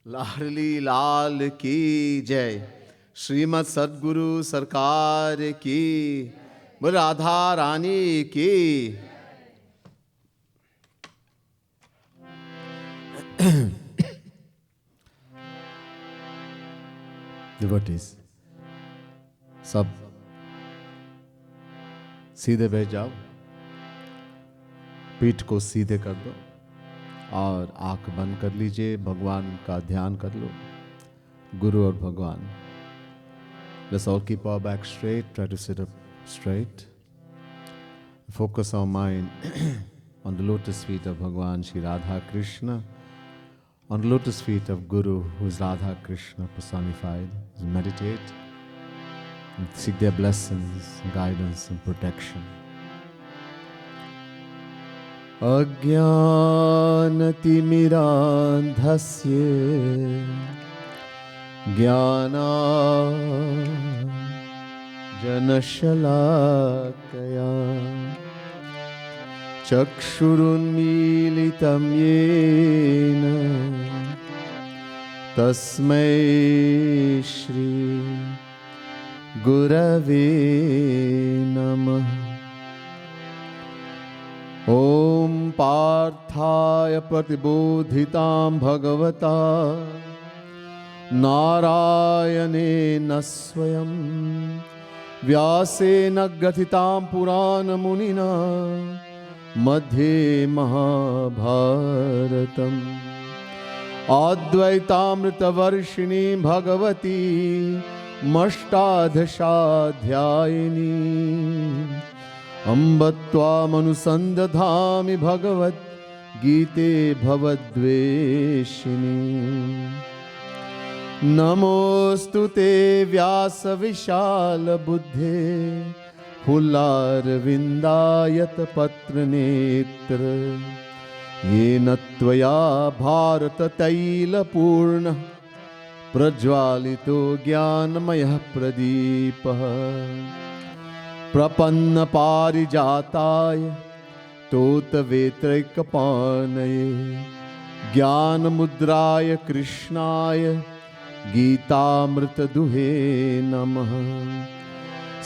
लाडली लाल की जय। श्रीमद सद्गुरु सरकार की, बोल राधा रानी की। डिवोटीज सब सीधे बैठ जाओ, पीठ को सीधे कर दो और आंख बंद कर लीजिए। भगवान का ध्यान कर लो, गुरु और भगवान। Let's all keep our back straight, try to sit up straight. Focus our mind on the lotus feet of Bhagwan Shri Radha Krishna, on the lotus feet of Guru, who is Radha Krishna personified. Meditate and seek their blessings, guidance and protection. Ajnanatimirandhasya ज्ञानाञ्जनशलाकया चक्षुरुन्मीलितं येन तस्मै श्री गुरवे नमः। ॐ पार्थाय प्रतिबोधितां भगवता नारायणेन स्वयं व्यासेन ग्रथितां पुराणमुनिना मध्ये महाभारतम् अद्वैतामृतवर्षिणी भगवती मष्टादशाध्यायिनी अम्ब त्वामनुसन्दधामि भगवद्गीते भवद्वेषिणी। नमोस्तु ते व्यासविशालबुद्धे फुल्लारविन्दायत पत्रनेत्र येन त्वया भारततैलपूर्णः प्रज्वालितो ज्ञानमयः प्रदीपः। प्रपन्नपारिजाताय तोतवेत्रैकपाणये ज्ञानमुद्राय कृष्णाय गीतामृतदुहे नमः।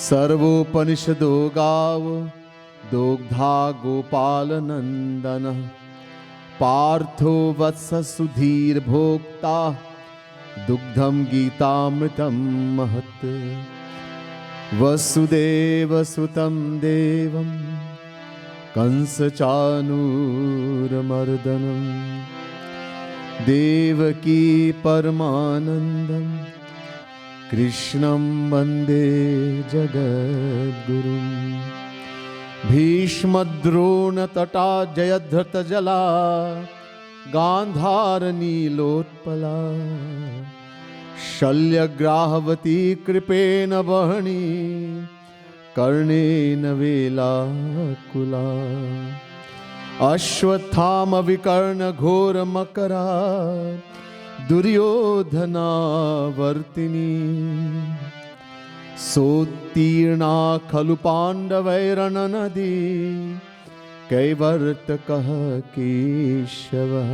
सर्वोपनिषदो गावो दोग्धा गोपालनन्दनः पार्थो वत्स सुधीर्भोक्ता दुग्धं गीतामृतं महत्। वसुदेवसुतं देवं कंसचाणूरमर्दनम् देवकी परमानन्दं कृष्णं वन्दे जगद्गुरुं। भीष्मद्रोणतटा जयद्रथजला गान्धारनीलोत्पला शल्यग्राहवती कृपेण वहनी कर्णेन वेलाकुला। अश्वत्थामविकर्णघोरमकरा दुर्योधनावर्तिनी सोत्तीर्णा खलु पाण्डवैरणनदी कैवर्तकः केशवः।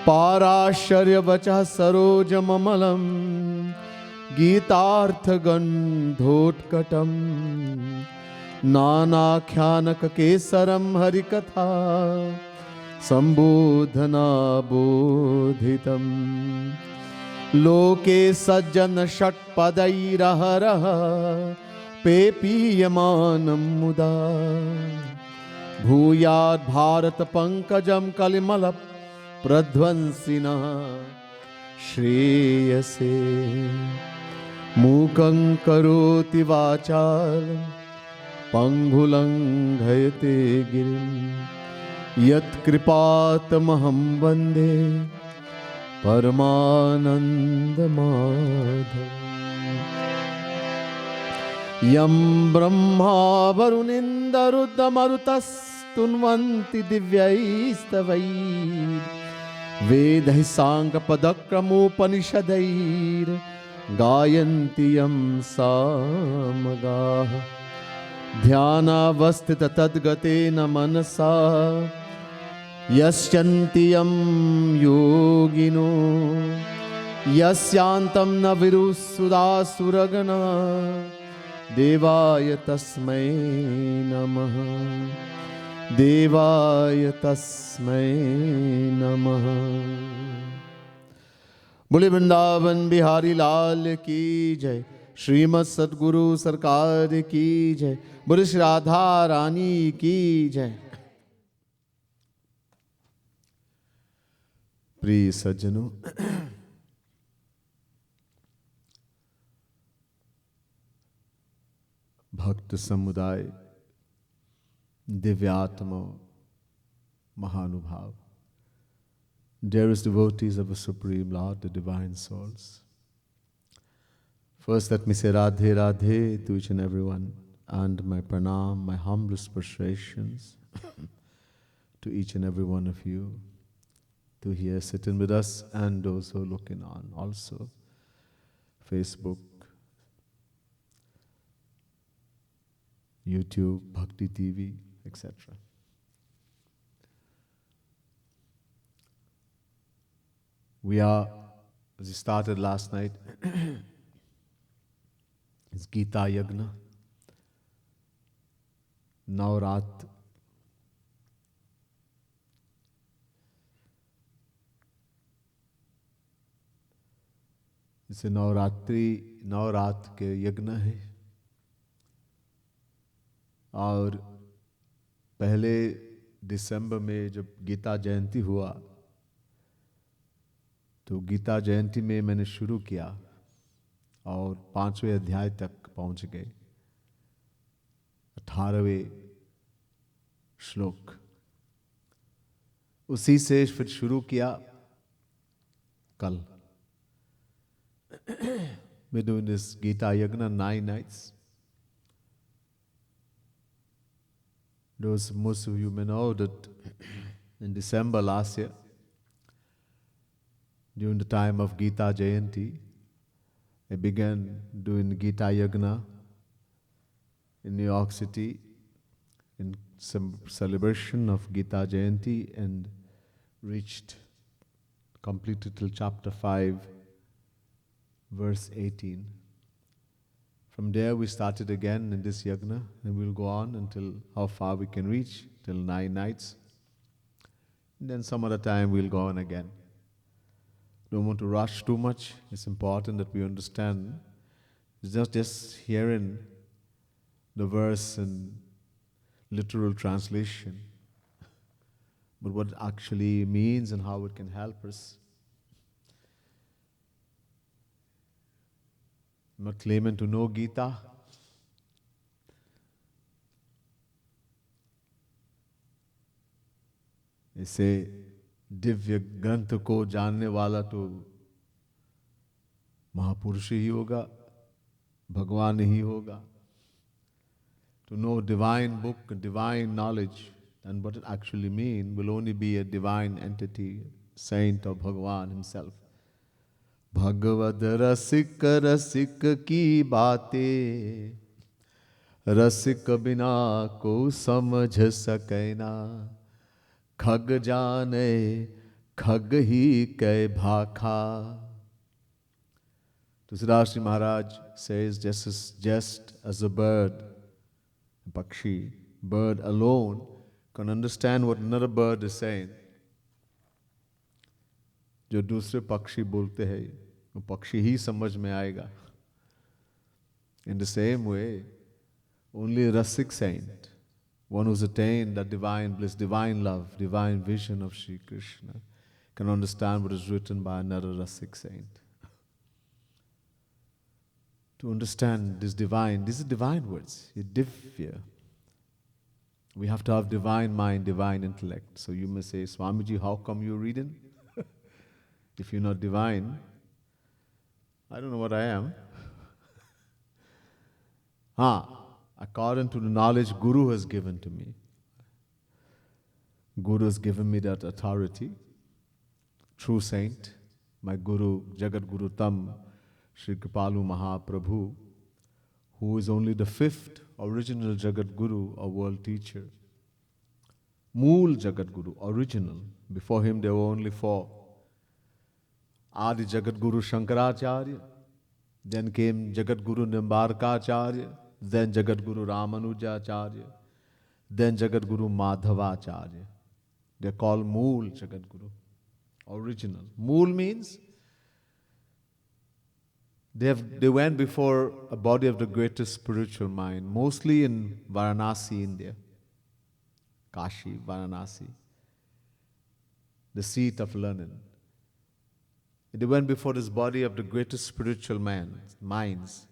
पाराशर्यवचः सरोजममलं गीतार्थगन्धोत्कटम् नानाख्यानककेसरं हरिकथा सम्बोधनाबोधितम्। लोके सज्जन षट्पदैरहरः पेपीयमानं मुदा भूयात् भारत पंकजं कलिमल प्रध्वंसिनः श्रेयसे। मूकं करोति वाचालं पंगुलंघयते गिरिं यत्कृपातमहं वन्दे परमानन्दमाधवम्। यं ब्रह्मा वरुणेन्दरुद्रमरुतस्तुन्वन्ति दिव्यैस्तवैः वेदैः साङ्गपदक्रमोपनिषदैर्गायन्ति यं सामगाः। ध्यानावस्थित तद्गतेन मनसा यश्चन्तियं योगिनो यस्यान्तं न विरुत्सुदासुरगणा देवाय तस्मै नमः देवाय तस्मै नमः। बोले वृंदावन बिहारी लाल की जय, श्रीमद सद्गुरु सरकार की जय, बोले श्री राधा रानी की जय। प्रिय सज्जनों, भक्त समुदाय, दिव्यात्मा, महानुभाव, dearest devotees of the Supreme Lord, the Divine Souls. First, let me say Radhe Radhe to each and everyone, and my pranam, my humblest prostrations to each and every one of you, to here sitting with us and those who are looking on also, Facebook, YouTube, Bhakti TV, etc. We are, as we started last night, it's Gita Yagna, Navrat. इसे नवरात के यज्ञ है। और पहले दिसंबर में जब गीता जयंती हुआ, तो गीता जयंती में मैंने शुरू किया और 5वें अध्याय तक पहुंच गए, 18वें श्लोक। उसी से फिर शुरू किया कल। We're doing this Gita Yagna 9 nights. Most of you may know that in December last year, during the time of Gita Jayanti, I began doing Gita Yagna in New York City in some celebration of Gita Jayanti, and completed till chapter 5, verse 18. From there we started again in this yagna, and we'll go on until how far we can reach, till 9 nights. And then some other time we'll go on again. Don't want to rush too much. It's important that we understand. It's not just hearing the verse and literal translation, but what it actually means and how it can help us. I'm not claiming to know Gita. इसे दिव्य ग्रंथ को जानने वाला तो महापुरुष ही होगा, भगवान ही होगा. To know divine book, divine knowledge, and what it actually means will only be a divine entity, saint or Bhagwan himself. Bhagavad रसिक रसिक की बातें, रसिक बिना को समझ सके ना, खग जाने खग ही कै भाखा. Tusidar Ji Maharaj says, just as a bird, a pakshi, bird alone can understand what another bird is saying. जो दूसरे पक्षी बोलते हैं वो पक्षी ही समझ में आएगा. In the same way, only a Rasik saint, one who's attained that divine bliss, divine love, divine vision of Sri Krishna, can understand what is written by another Rasik saint. To understand these are divine words, divya. We have to have divine mind, divine intellect. So you may say, Swamiji, how come you're reading? If you're not divine, I don't know what I am. According to the knowledge Guru has given to me. Guru has given me that authority. True saint, my Guru, Jagat Guru Tam, Sri Kripalu Mahaprabhu, who is only the 5th original Jagat Guru or world teacher. Mool Jagat Guru, original. Before him there were only four. Adi Jagat Guru Shankaracharya, then came Jagat Guru Nimbarkacharya, then Jagat Guru Ramanujacharya, then Jagat Guru Madhavacharya. They're called Mool Jagat Guru, original. Mool means they went before a body of the greatest spiritual mind, mostly in Varanasi, India, Kashi, Varanasi, the seat of learning. They went before this body of the greatest spiritual minds,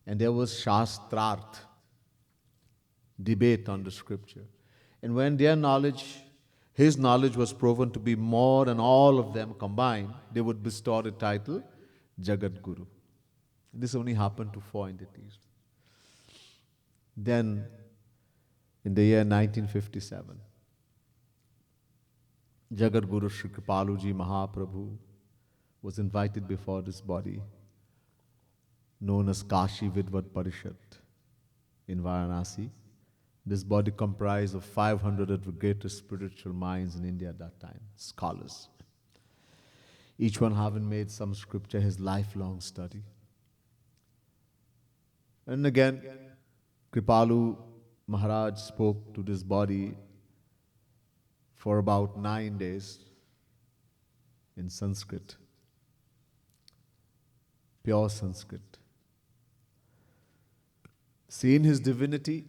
and there was Shastrarth, debate on the scripture. And when their knowledge, his knowledge was proven to be more than all of them combined, they would bestow the title Jagat Guru. This only happened to four entities. Then, in the year 1957, Jagat Guru Sri Kripaluji Mahaprabhu was invited before this body, known as Kashi Vidvat Parishad in Varanasi. This body comprised of 500 of the greatest spiritual minds in India at that time, scholars. Each one having made some scripture his lifelong study. And again, Kripalu Maharaj spoke to this body for about 9 days in Sanskrit, pure Sanskrit. Seeing his divinity,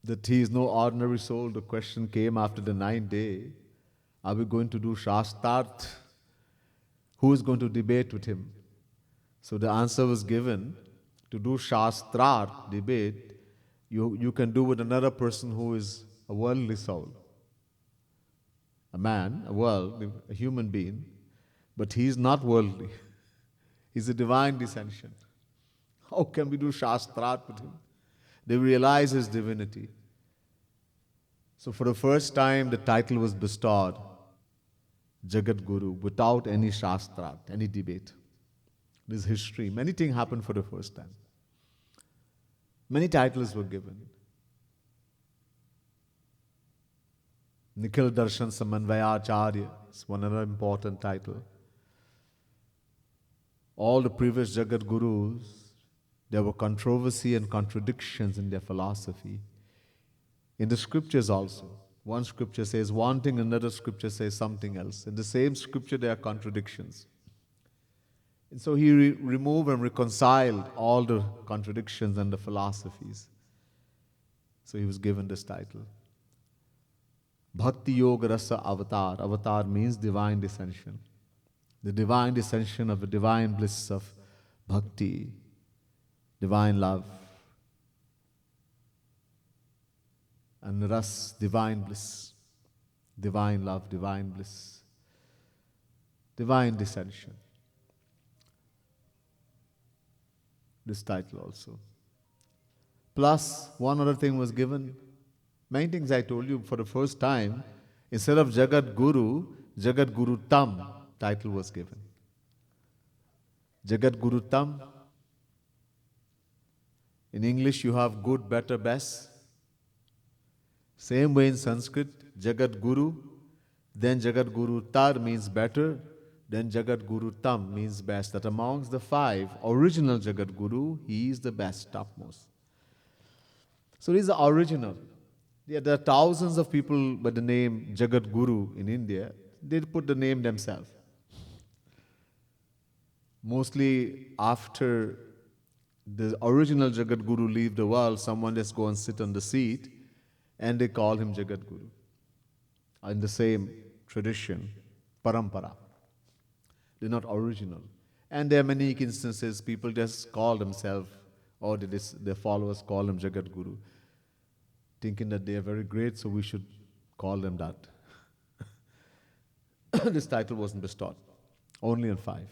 that he is no ordinary soul, the question came after the 9th day, are we going to do Shastart? Who is going to debate with him? So the answer was given, to do Shastrat, debate, you can do with another person who is a worldly soul. A man, a human being, but he is not worldly. He's a divine descension. How can we do Shastrat with him? They realize his divinity. So for the first time, the title was bestowed, Jagat Guru, without any Shastrat, any debate. This history. Many things happened for the first time. Many titles were given. Nikhil Darshan Samanvayacharya is one other important title. All the previous Jagat Gurus, there were controversy and contradictions in their philosophy. In the scriptures also. One scripture says one thing, another scripture says something else. In the same scripture, there are contradictions. And so he removed and reconciled all the contradictions and the philosophies. So he was given this title. Bhakti Yoga Rasa Avatar. Avatar means divine descension. The divine descension of the divine bliss of bhakti, divine love. And Ras, divine bliss. Divine love, divine bliss. Divine descension. This title also. Plus, one other thing was given. Many things I told you for the first time. Instead of Jagat Guru Tam title was given. Jagat Guru Tam. In English, you have good, better, best. Same way in Sanskrit, Jagat Guru, then Jagat Guru Tar means better, then Jagat Guru Tam means best. That amongst the 5 original Jagat Guru, he is the best, topmost. So he is the original. There are thousands of people by the name Jagat Guru in India. They put the name themselves. Mostly after the original Jagat Guru leave the world, someone just go and sit on the seat and they call him Jagat Guru. In the same tradition, parampara. They're not original. And there are many instances people just call themselves, or their followers call them Jagat Guru, thinking that they are very great, so we should call them that. This title wasn't bestowed, only on 5.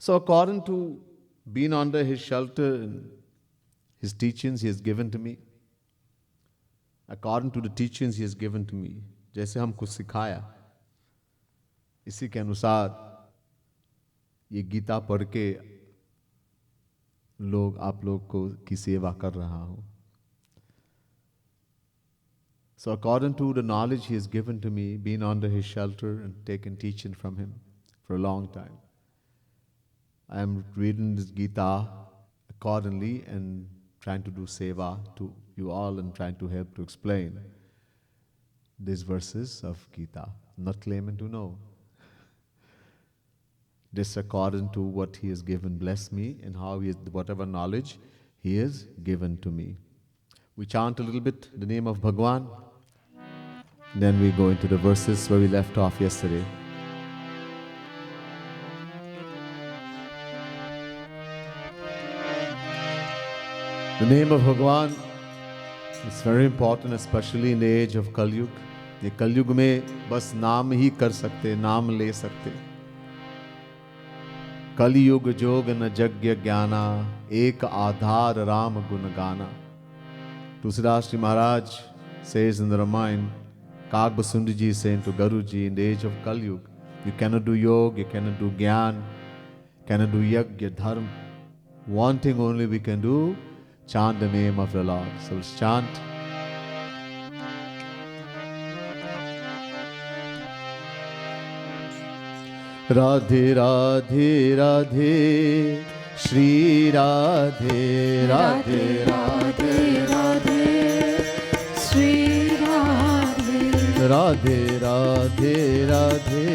So according to being under his shelter and his teachings he has given to me, according to the teachings he has given to me, जैसे हमको सिखाया, इसी के अनुसार ये गीता पढ़ के आप लोग को की सेवा कर रहा हूँ. So according to the knowledge he has given to me, been under his shelter and taken teaching from him for a long time, I am reading this Gita accordingly and trying to do seva to you all and trying to help to explain these verses of Gita, not claiming to know. This according to what he has given, bless me, and how he has, whatever knowledge he has given to me. We chant a little bit the name of Bhagwan, then we go into the verses where we left off yesterday. The name of Bhagwan is very important, especially in the age of Kal Yug. ये कल युग में बस नाम ही कर सकते, नाम ले सकते. कल युग जोग न यज्ञ ज्ञाना, एक आधार राम गुण गाना. Tulsidas Ji Maharaj says in the Ramayana, Kagbasundri Ji is saying to Garu Ji, in the age of Kal Yuga, you cannot do yoga, you cannot do jnana, cannot do yajna, dharma. One thing only we can do, chant the name of the Lord. So let's chant. Radhe Radhe Radhe Shri Radhe Radhe Radhe Radhe Shri Radhe Radhe Radhe Radhe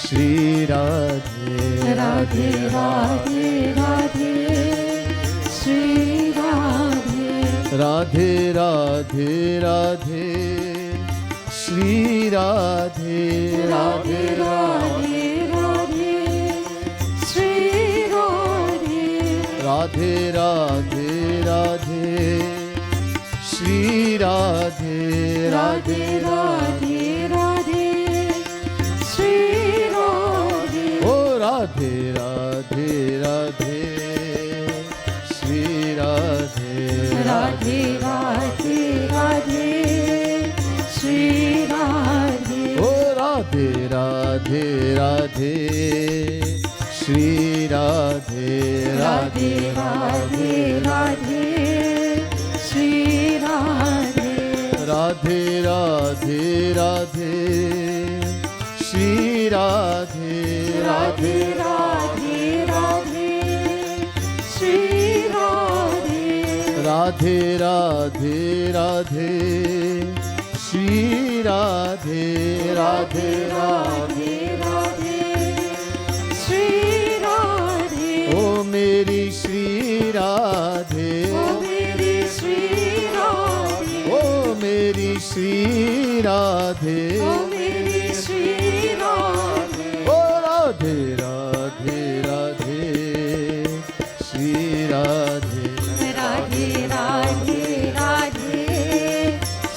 Shri Radhe Radhe Radhe Radhe Shri Radhe Radhe Radhe Radhe Shri Radhe Radhe Radhe Radhe Shri Radhe Radhe Radhe Radhe Shri Radhe Radhe Radhe Radhe Shri Radhe Oh Radhe Radhe Radhe Shri Radhe Radhe Radhe Radhe Shri Radhe Oh Radhe Radhe Radhe Shri Radhe Radhe Radhe Radhe Shri Radhe Radhe Radhe Radhe Shri Radhe Radhe Radhe Radhe Shri Radhe Radhe Radhe Radhe Shri Radhe Radhe Radhe Radhe Shri Radhe O Meri Shri Radhe O Meri Shri Radhe O Meri Shri Radhe O Meri Shri Radhe O Radhe Radhe Radhe Shri Radhe Radhe Radhe Radhe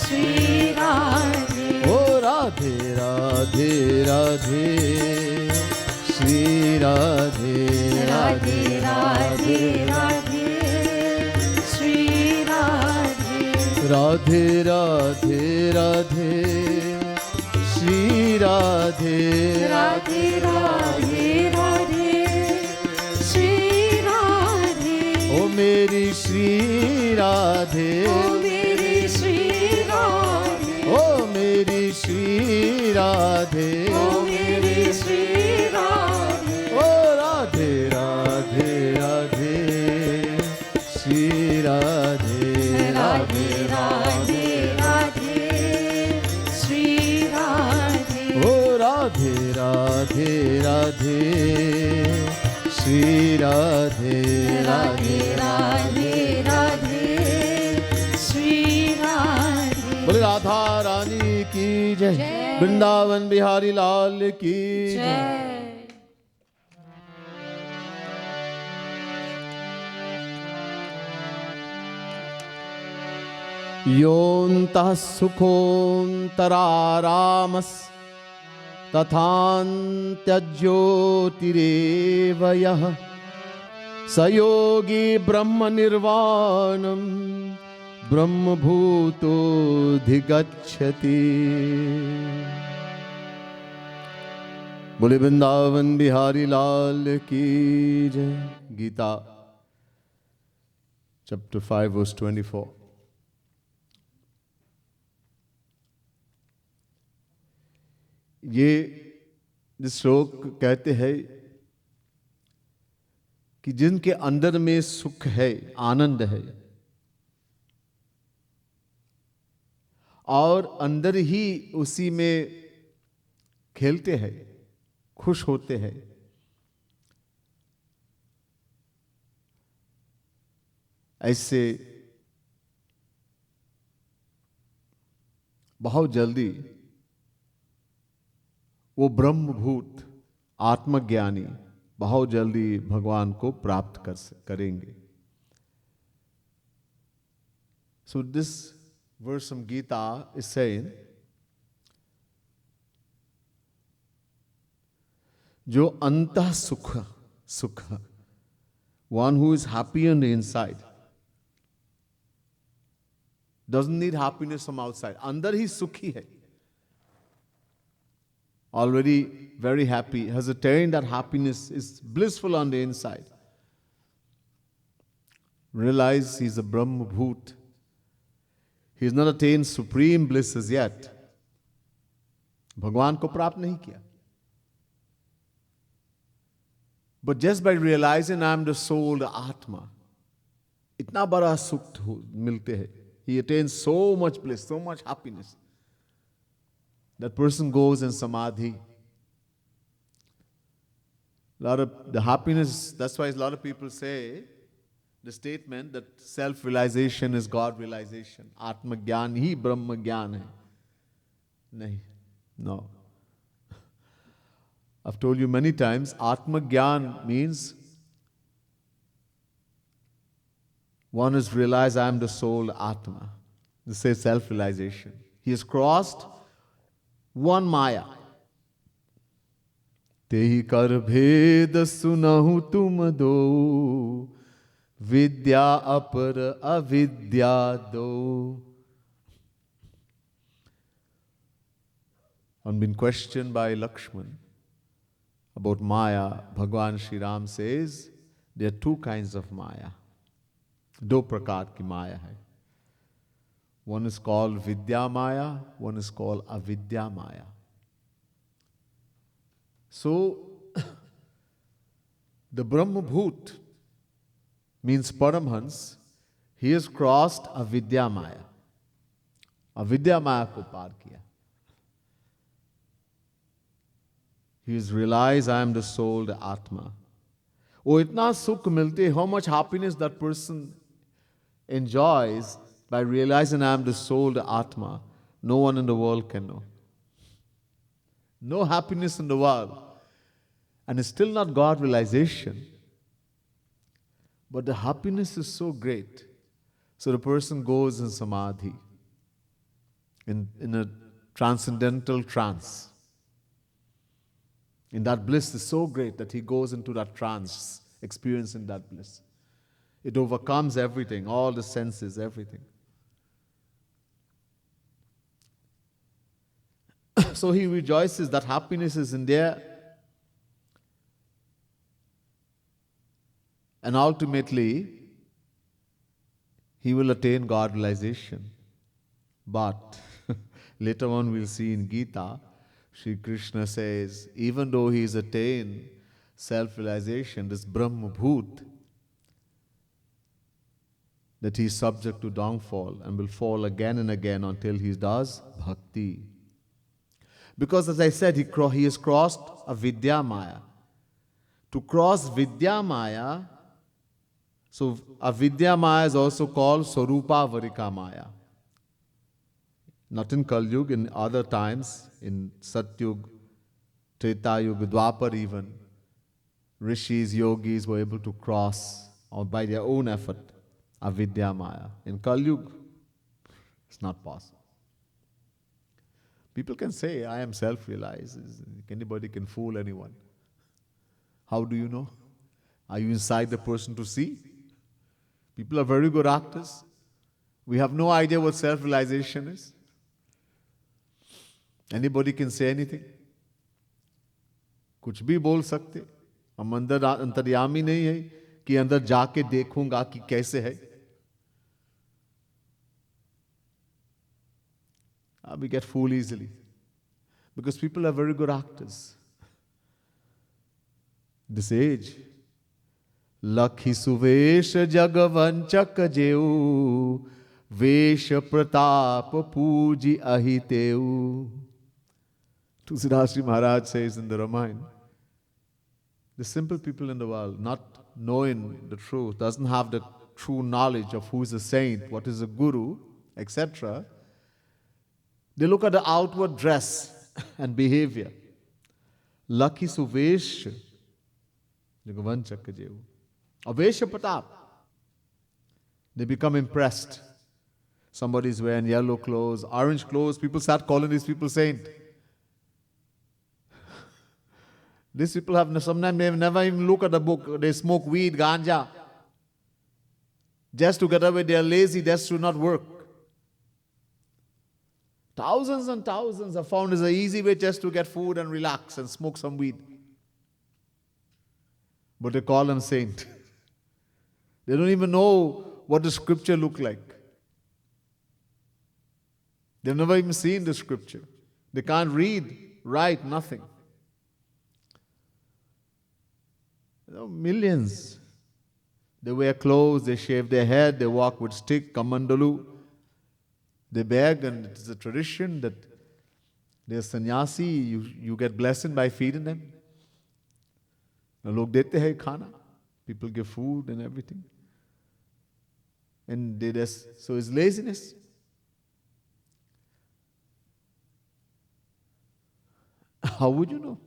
Shri Radhe O Radhe Radhe Radhe Shri Radhe Radhe Radhe Radhe Shri Radhe Radhe Radhe Radhe Shri Radhe Radhe Radhe Radhe Shri Radhe O Meri Shri Radhe O Meri Shri Radhe O Meri Shri Radhe O Meri Shri Radhe O Radhe Radhe Radhe Shri Radhe Radhe Radhe Radhe Shri Radhe O Radhe Radhe Radhe Shri Radhe Radhe Radhe Radhe Shri Radhe बोले राधा रानी की जय वृंदावन बिहारी लाल की जय योऽन्तः सुखोऽन्तरारामस् तथान्त्यज्योतिरेव यः स योगी ब्रह्मनिर्वाणं ब्रह्मभूतोऽधिगच्छति बोले वृंदावन बिहारी लाल की जय गीता chapter 5 verse 24. ये जिस श्लोक कहते हैं कि जिनके अंदर में सुख है, आनंद है, और अंदर ही उसी में खेलते हैं, खुश होते हैं, ऐसे बहुत जल्दी वो ब्रह्मभूत आत्मज्ञानी बहुत जल्दी भगवान को प्राप्त करेंगे. So this verse from Gita is saying, जो अंतः सुख, one who is happy on the inside, doesn't need happiness from outside. अंदर ही सुखी है, already very happy, has attained that happiness, is blissful on the inside. Realize he's a Brahma Bhoot. He's not attained supreme bliss as yet. भगवान को प्राप्त नहीं किया. But just by realizing I am the soul, the Atma, इतना बड़ा सुख मिलते हैं. He attains so much bliss, so much happiness. That person goes in samadhi. The happiness, that's why a lot of people say the statement that self-realization is God realization. Atma Gyan hi Brahma Gyan hai. Nahi. No. I've told you many times, Atma Gyan means one has realized I am the soul, Atma. This is self-realization. He has crossed one Maya. तेहि कर भेद सुनहु तुम दो, विद्या अपर अविद्या दो. On being questioned by Lakshman about Maya, Bhagwan Shri Ram says, there are two kinds of Maya. दो प्रकार की माया है. One is called Vidya Maya, one is called Avidya Maya. So, the Brahma Bhoot means Paramhans, he has crossed Avidya Maya. Avidya Maya ko par kiya. He has realized I am the soul, the Atma. Oh, itna sukh milte, how much happiness that person enjoys by realizing I am the soul, the Atma, no one in the world can know. No happiness in the world. And it's still not God realization. But the happiness is so great. So the person goes in samadhi, in a transcendental trance. In that bliss is so great that he goes into that trance, experiencing that bliss. It overcomes everything, all the senses, everything. So he rejoices that happiness is in there. And ultimately, he will attain God realization. But later on we'll see in Gita, Sri Krishna says, even though he has attained self-realization, this Brahma Bhoot, that he is subject to downfall and will fall again and again until he does bhakti. Because as I said, he has crossed a Vidya Maya. To cross Vidya Maya, so Avidya Maya is also called Sarupa Varika Maya. Not in Kali Yuga, in other times, in Satyug, Treta Yuga, Dwapar even, rishis, yogis were able to cross, or by their own effort, Avidya Maya. In Kali Yuga, it's not possible. People can say, I am self-realized. Anybody can fool anyone. How do you know? Are you inside the person to see? People are very good actors. We have no idea what self-realization is. Anybody can say anything. कुछ भी बोल सकते. हम अंदर अंतर्यामी नहीं है कि अंदर जाके देखूंगा कि कैसे है. We get fooled easily. because people are very good actors. This age, Lakhi Suvesh Jagavanchak Jeu, Vesha Pratap Puji Ahiteu. Tulsidas Maharaj says in the Ramayana, the simple people in the world, not knowing the truth, doesn't have the true knowledge of who is a saint, what is a guru, etc. They look at the outward dress and behavior. Lakhi Suvesh Jagavanchak Jeu, Avesha Pratap. They become impressed. Somebody's wearing yellow clothes, orange clothes, people start calling these people saint. These people have sometimes they never even look at the book. They smoke weed, ganja. Just to get away, they are lazy, that should not work. Thousands and thousands are found as an easy way just to get food and relax and smoke some weed. But they call them saint. They don't even know what the scripture look like. They've never even seen the scripture. They can't read, write, nothing. Millions. They wear clothes, they shave their head, they walk with stick, kamandalu. They beg, and it is a tradition that they're sannyasi, you get blessed by feeding them. Log dete hai khana. People give food and everything. And they just, so it's laziness. How would you know?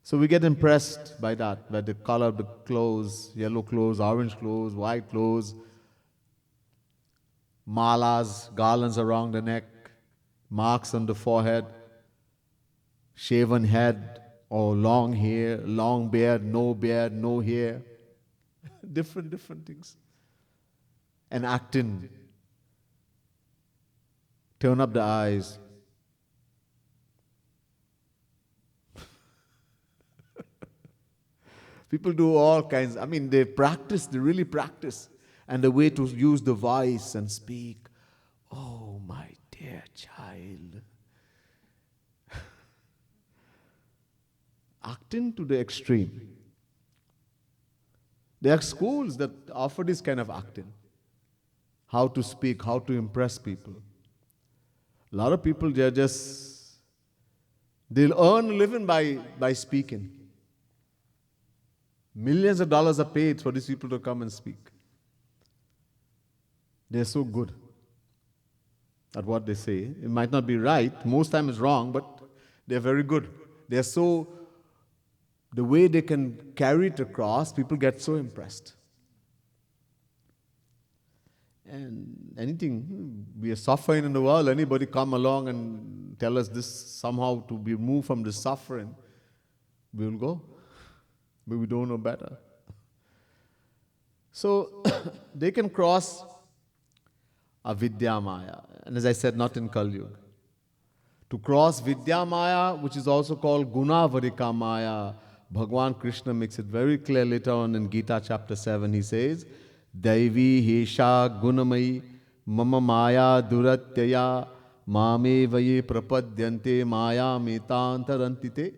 So we get impressed by that, by the color of the clothes, yellow clothes, orange clothes, white clothes, malas, garlands around the neck, marks on the forehead, shaven head, or long hair, long beard, no hair. different things. And acting. Turn up the eyes. People do all kinds. I mean, they really practice. And the way to use the voice and speak. Oh, my dear child. Acting to the extreme. There are schools that offer this kind of acting. How to speak, how to impress people. A lot of people, they'll earn a living by speaking. Millions of dollars are paid for these people to come and speak. They're so good at what they say. It might not be right, most times it's wrong, but they're very good. They're so, the way they can carry it across, people get so impressed. And anything, we are suffering in the world, anybody come along and tell us this somehow to be moved from the suffering, we will go. But we don't know better. So they can cross avidya maya. And as I said, not in Kali Yuga. To cross vidya maya, which is also called gunavarika maya, Bhagwan Krishna makes it very clear later on in Gita chapter 7. He says, Daivi hesha gunamai mama maya duratyaya mame vaye prapadyante maya metantarantite.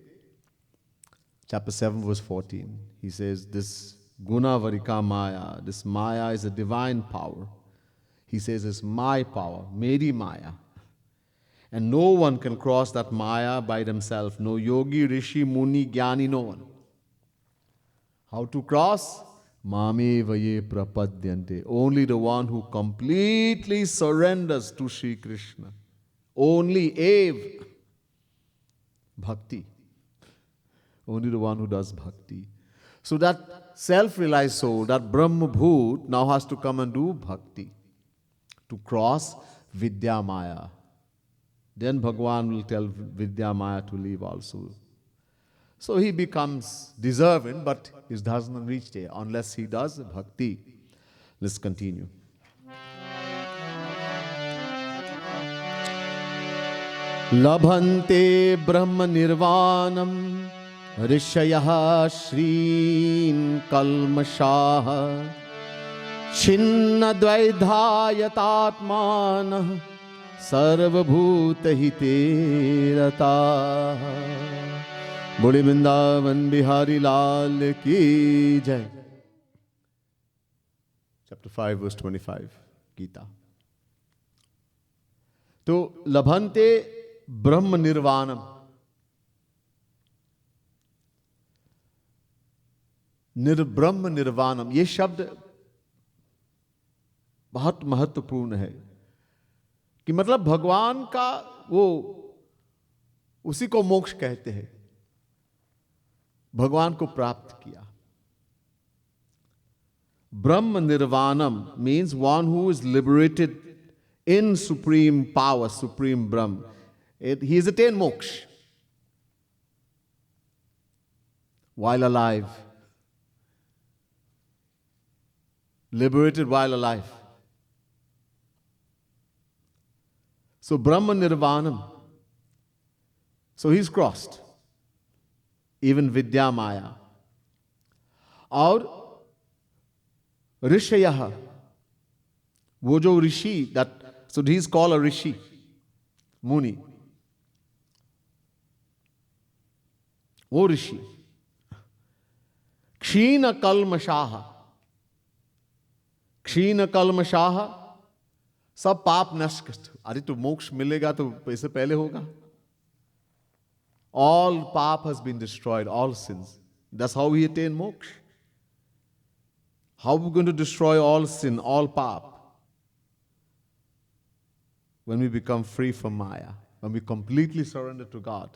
Chapter 7 verse 14. He says this gunavarika maya, this maya is a divine power. He says it's my power, meri maya. And no one can cross that maya by themselves. No yogi, rishi, muni, jnani, no one. How to cross? Mame vaye prapadyante. Only the one who completely surrenders to Sri Krishna. Only ev. Bhakti. Only the one who does bhakti. So that self-realized soul, that Brahma Bhoot, now has to come and do bhakti. To cross Vidya Maya. Then Bhagwan will tell Vidya Maya to leave also. So he becomes deserving, but he doesn't reach there unless he does bhakti. Let's continue. Labhante Brahma Nirvanam Rishayah Shrin Kalmashaha Chinna Dvaidhayatatmana सर्वभूत हिते रता। बोले वृंदावन बिहारी लाल की जय। Chapter 5 verse 25 Gita. तो लभन्ते ब्रह्म निर्वाणम, निर्ब्रह्म निर्वाणम, ये शब्द बहुत महत्वपूर्ण है कि मतलब भगवान का वो, उसी को मोक्ष कहते हैं, भगवान को प्राप्त किया। ब्रह्म निर्वाणम means one who is liberated in supreme power, supreme Brahm. He has attained moksha while alive, liberated while alive. So Brahma Nirvanam. So he's crossed even Vidya Maya. और ऋषयः, वो जो ऋषि, that so he is called a rishi, Muni. वो ऋषि क्षीण कल्मषाः, क्षीण कल्मषाः, सब पाप नष्ट। अरे तो मोक्ष मिलेगा तो इससे पहले होगा। All path has been destroyed, all sins. That's how we attain moksha. How are we going to destroy all sin, all path? When we become free from Maya, when we completely surrender to God.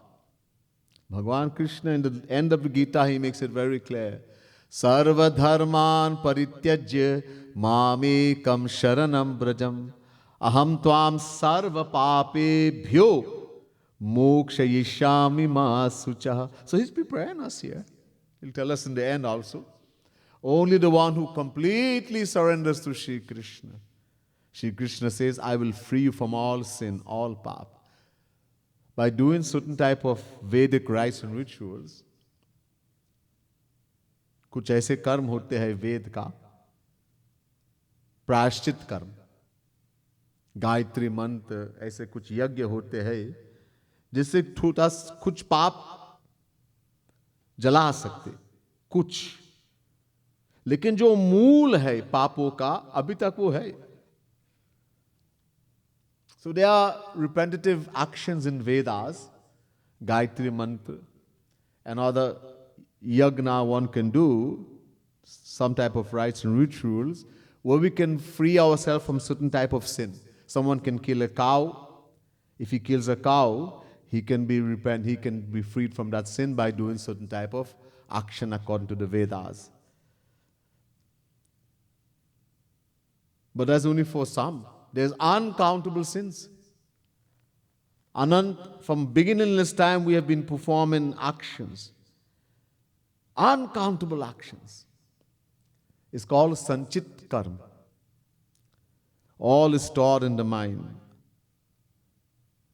Bhagavan Krishna, in the end of the Gita, he makes it very clear. Sarva dharman parityajya mamekam sharanam brajam aham tvam sarva papebhyo mokshayishyami ma sucha. So he's preparing us here. He'll tell us in the end also. Only the one who completely surrenders to Shri Krishna. Shri Krishna says, I will free you from all sin, all path. By doing certain type of Vedic rites and rituals, कुछ ऐसे कर्म होते हैं वेद का, प्रायश्चित कर्म, गायत्री मंत्र, ऐसे कुछ यज्ञ होते हैं जिससे कुछ पाप जला सकते, कुछ, लेकिन जो मूल है पापों का अभी तक वो है. So there are repetitive actions in Vedas, Gayatri Mantra, and other yagna one can do, some type of rites and rituals, where we can free ourselves from certain type of sin. Someone can kill a cow. If he kills a cow, he can be freed from that sin by doing certain type of action according to the Vedas. But that's only for some. There's uncountable sins. From beginningless time, we have been performing actions. Uncountable actions. It's called sanchit karma. All is stored in the mind.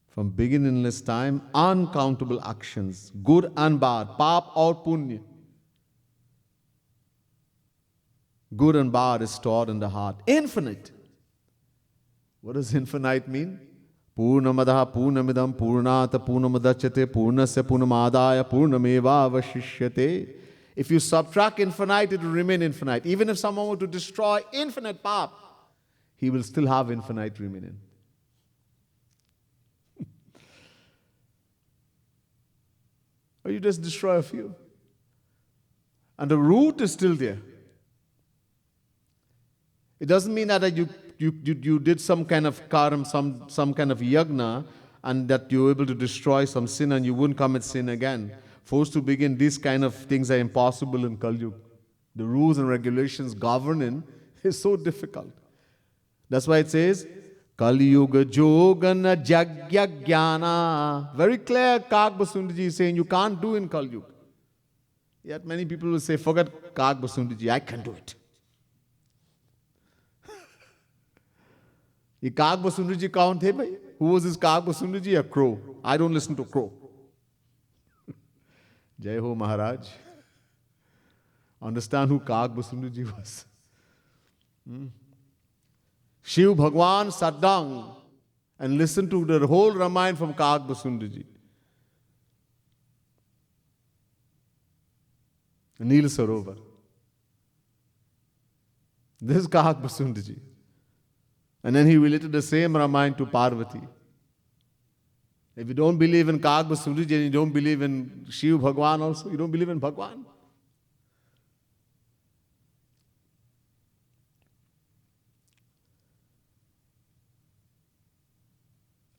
From beginningless time, uncountable actions, good and bad, pap or punya. Good and bad is stored in the heart. Infinite. What does infinite mean? Purnamadaha purnamidam purnata purnamadachyate purnasya purnamadaya purnameva avashishyate. If you subtract infinite, it will remain infinite. Even if someone were to destroy infinite pap, he will still have infinite remaining. Or you just destroy a few. And the root is still there. It doesn't mean that you did some kind of karma, some kind of yagna, and that you're able to destroy some sin and you wouldn't commit sin again. Forced to begin, these kind of things are impossible in Kali Yuga. The rules and regulations governing is so difficult. That's why it says, Kali Yuga Jogana Jagya Jnana. Very clear, Kag Basundiji is saying you can't do in Kali Yuga. Yet many people will say, forget Kag Basundiji, I can do it. ये काग बसुंदरी जी कौन थे भाई? Who was this काग बसुंदरी जी? A crow. I don't listen to crow. Jai Ho Maharaj. Understand who काग बसुंदरी जी was. Shiv Bhagwan Saddang. and listen to the whole Ramayana from Kak Basundaji. Neel Sarovar. This is Kak Basundaji. And then he related the same Ramayana to Parvati. If you don't believe in Kak Basundaji and you don't believe in Shiv Bhagwan also, you don't believe in Bhagwan.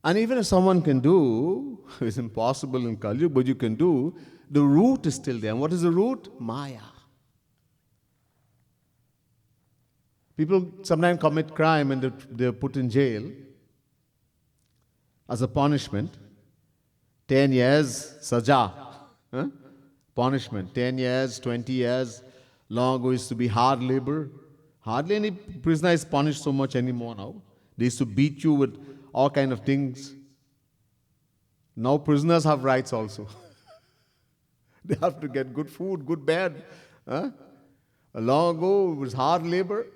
And even if someone can do, it's impossible in Kali Yuga, but you can do, the root is still there. And what is the root? Maya. People sometimes commit crime and they're put in jail as a punishment. 10 years, saja. Huh? Punishment. 10 years, 20 years. Long ago used to be hard labor. Hardly any prisoner is punished so much anymore now. They used to beat you with all kind of things. Now prisoners have rights also. They have to get good food, good bed. Huh? Long ago it was hard labor.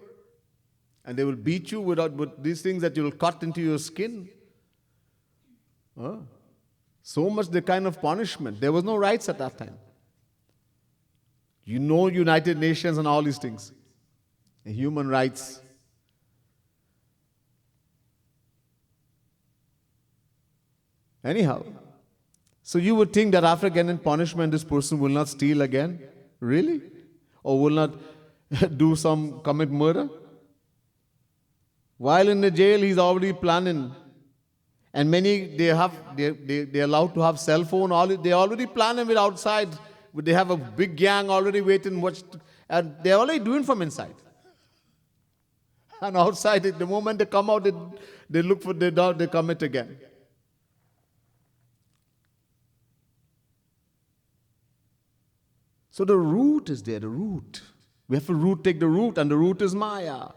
And they will beat you with these things that you will cut into your skin. Huh? So much the kind of punishment. There was no rights at that time. You know United Nations and all these things. Human rights. Anyhow, so you would think that after getting punishment, this person will not steal again? Really? Or will not commit murder? While in the jail, he's already planning. And many, they're allowed to have cell phone. They already planning with outside. They have a big gang already waiting. And they're already doing from inside. And outside, the moment they come out, they look for the door, they commit again. So the root is there, the root. We have to take the root, and the root is Maya.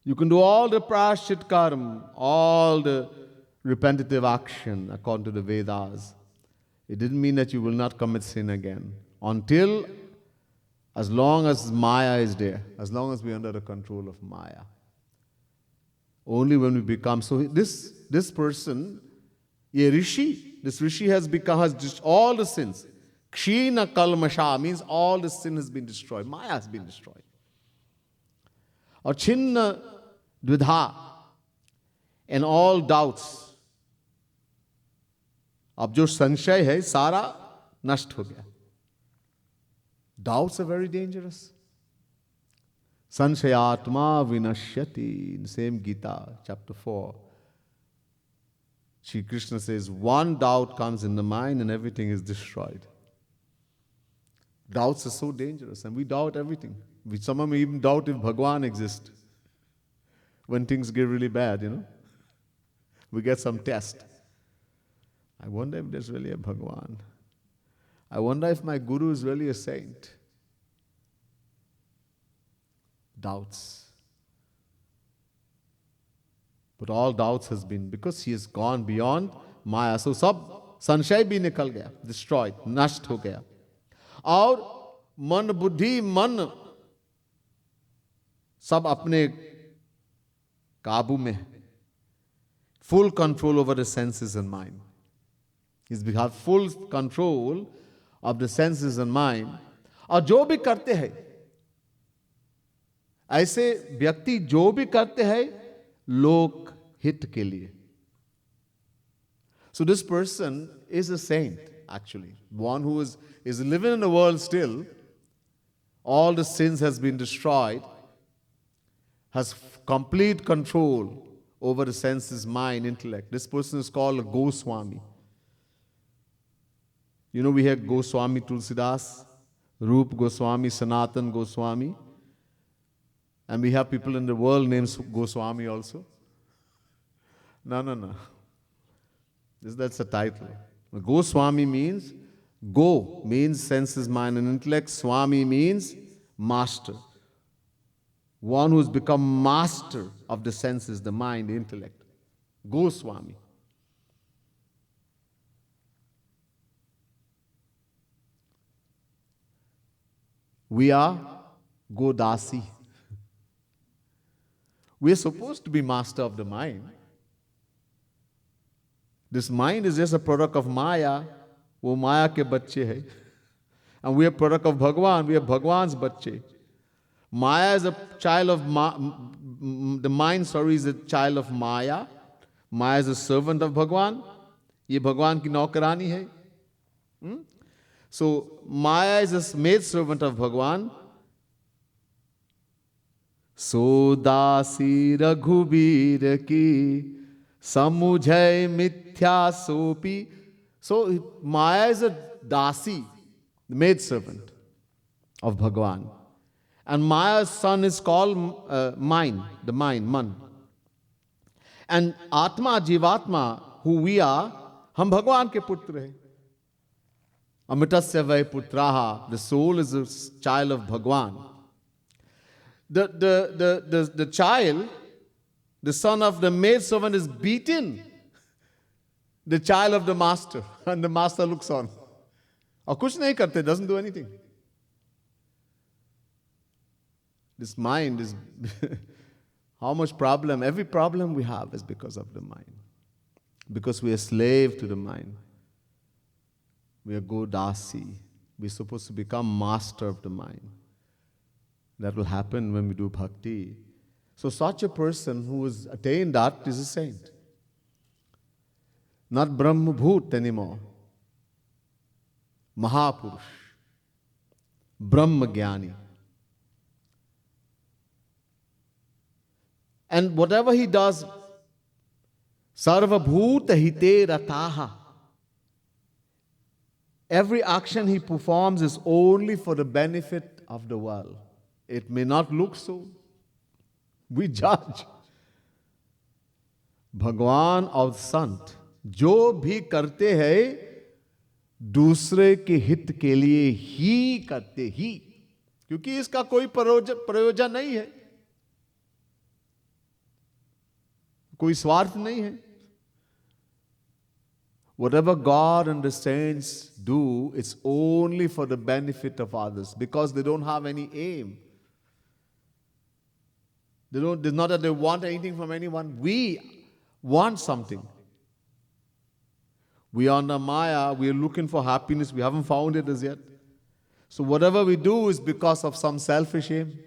You can do all the prashchit karma, all the repetitive action according to the Vedas. It didn't mean that you will not commit sin again. As long as Maya is there, as long as we're under the control of Maya. Only when we become, so this person, this Rishi has just all the sins. Kshina kalmasha means all the sin has been destroyed. Maya has been destroyed. Or chinna dvidha, and all doubts. अब जो संशय है सारा नष्ट हो गया. Doubts are very dangerous. Sanshayatma vinashyati. In the same Gita, chapter 4. Shri Krishna says, one doubt comes in the mind and everything is destroyed. Doubts are so dangerous, and we doubt everything. Some of them even doubt if Bhagwan exists. When things get really bad, we get some test. I wonder if there's really a Bhagwan. I wonder if my Guru is really a saint. Doubts. But all doubts has been, because he has gone beyond Maya. So sab sanshay bhi nikal gaya, destroyed, nasht ho gaya. और मन बुद्धि मन सब अपने काबू में, full control over the senses and mind. He's have full control of the senses and mind. और जो भी करते हैं, ऐसे व्यक्ति जो भी करते हैं लोक हित के लिए. So this person is a saint, actually. One who is living in the world still. All the sins has been destroyed. Has complete control over the senses, mind, intellect. This person is called a Goswami. We have Goswami Tulsidas, Rup Goswami, Sanatan Goswami. And we have people in the world named Goswami also. No. That's a title. Goswami means, Go means senses, mind and intellect. Swami means master. One who's become master of the senses, the mind, the intellect. Goswami. We are Godasi. We are supposed to be master of the mind. This mind is just a product of Maya. वो माया के बच्चे है. And we are product of Bhagwan. We are Bhagwan's बच्चे. Maya is a child of the mind, is a child of Maya. Maya is a servant of Bhagwan. ये भगवान की नौकरानी है. So Maya is a maid servant of Bhagwan. So दासी रघुबीर की samujhay mithya sopi. So Maya is a dasi, the maid servant of Bhagwan. And Maya's son is called mind, the mind, man. And Atma, Jivatma, who we are, हम भगवान के पुत्र हैं. Amitasya vai putraha, the soul is a child of Bhagwan. The child, the son of the maidservant, is beaten the child of the master, and the master looks on. और कुछ नहीं करते, doesn't do anything. This mind is how much problem, every problem we have is because of the mind. Because we are slave to the mind. We are Godasi. We're supposed to become master of the mind. That will happen when we do bhakti. So such a person who has attained that is a saint. Not Brahma Bhut anymore. Mahapurush. Brahma Jnani. And whatever he does, Sarva Bhuta Hite Rataha. Every action he performs is only for the benefit of the world. It may not look so. We judge. भगवान और संत जो भी करते हैं दूसरे के हित के लिए ही करते ही, क्योंकि इसका कोई प्रयोजन नहीं है, कोई स्वार्थ नहीं है. Whatever God and the saints do, it's only for the benefit of others because they don't have any aim. It's not that they want anything from anyone. We want something. We are under Maya. We are looking for happiness. We haven't found it as yet. So whatever we do is because of some selfish aim.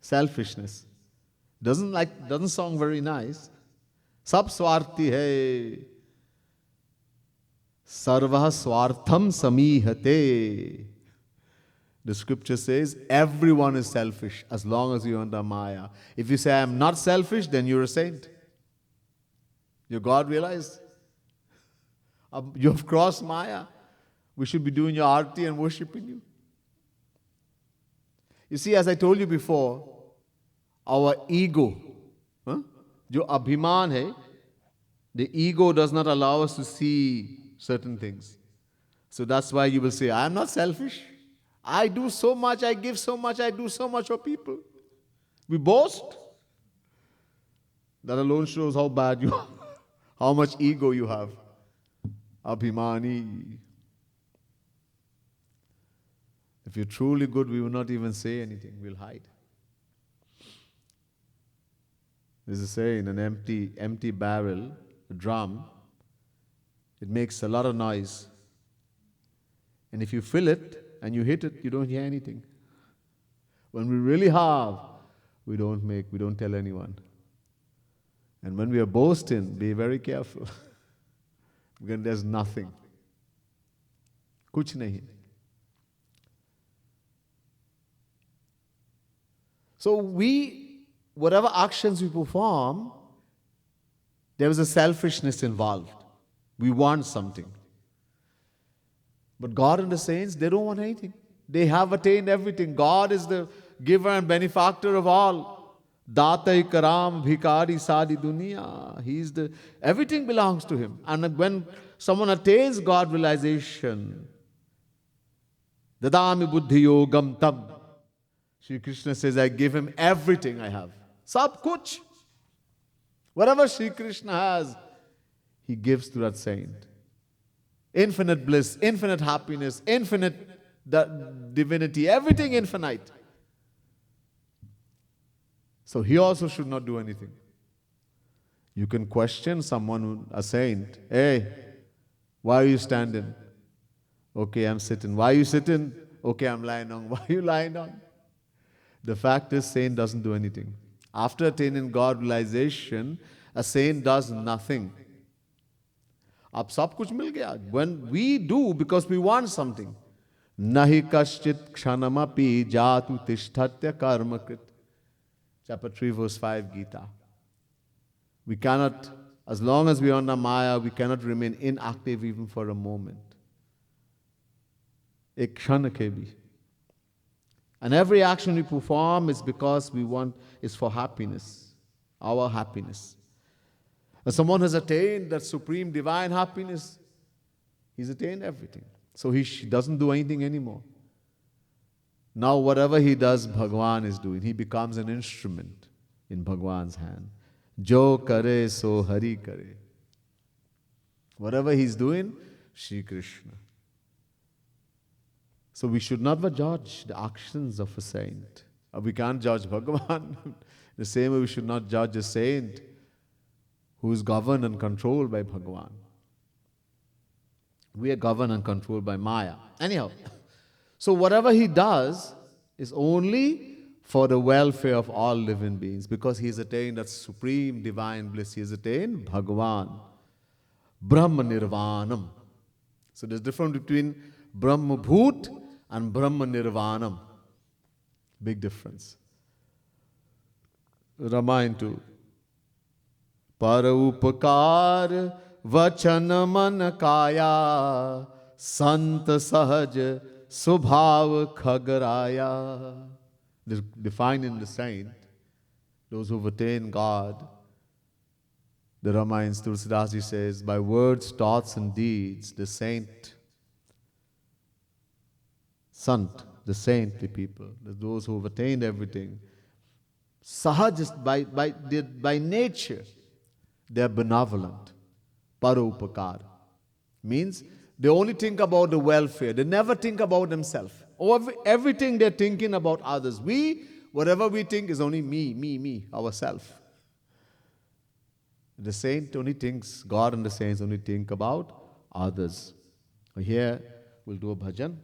Selfishness. Doesn't sound very nice. Sab swarthi hai. Sarva swartham samihate. The scripture says everyone is selfish as long as you're under Maya. If you say, I'm not selfish, then you're a saint. Your God realized you have crossed Maya. We should be doing your arti and worshipping you. You see, as I told you before, our ego, jo abhiman hai, the ego does not allow us to see certain things. So that's why you will say, I am not selfish. I do so much, I give so much, I do so much for people. We boast. That alone shows how bad you are, how much ego you have. Abhimani. If you're truly good, we will not even say anything. We'll hide. There's a saying, an empty barrel, a drum, it makes a lot of noise. And if you fill it and you hit it, you don't hear anything. When we really have, we don't tell anyone. And when we are boasting, be very careful. Because there's nothing. Kuch nahi. So whatever actions we perform, there is a selfishness involved. We want something. But God and the saints, they don't want anything. They have attained everything. God is the giver and benefactor of all. Datai karam bhikari sadi dunya. Everything belongs to Him. And when someone attains God realization, dadami buddhi yogam tab. Sri Krishna says, I give him everything I have. Sab kuch. Whatever Sri Krishna has, He gives to that saint. Infinite bliss, infinite happiness, infinite divinity, everything infinite. So he also should not do anything. You can question someone, a saint. Hey, why are you standing? Okay, I'm sitting. Why are you sitting? Okay, I'm lying on. Why are you lying on? The fact is, saint doesn't do anything. After attaining God realization, a saint does nothing. अब सब कुछ मिल गया. When we do because we want something. Nahi kaschit kshanamapi jatu tishtatya karmakrit. Chapter 3, verse 5, Gita. We cannot, as long as we are under Maya, we cannot remain inactive even for a moment. Ek kshana ke bhi. And every action we perform is because we want, is for happiness, our happiness. As someone has attained that supreme divine happiness, he's attained everything. So he doesn't do anything anymore. Now whatever he does, Bhagwan is doing. He becomes an instrument in Bhagwan's hand. Jo kare so hari kare. Whatever he's doing, Shri Krishna. So we should never judge the actions of a saint. We can't judge Bhagavan. The same way we should not judge a saint who is governed and controlled by Bhagavan. We are governed and controlled by Maya. Anyhow, so whatever he does is only for the welfare of all living beings, because he has attained that supreme divine bliss. He has attained Bhagavan. Brahma Nirvanam. So there's difference between Brahma Bhut and Brahma Nirvanam. Big difference. Ramayana 2. Para upakar vachan man kaya sant sahaj subhav khagaraya. Defined in the saint, those who attain God. The Ramayana, Tulsidasi says, by words, thoughts and deeds, the saint, sant, the saintly people, those who have attained everything, sahaj, by nature, they are benevolent. Parupakar means they only think about the welfare. They never think about themselves. Everything they're thinking about others. Whatever we think is only me, ourselves. The saint only thinks, God and the saints only think about others. Here, we'll do a bhajan.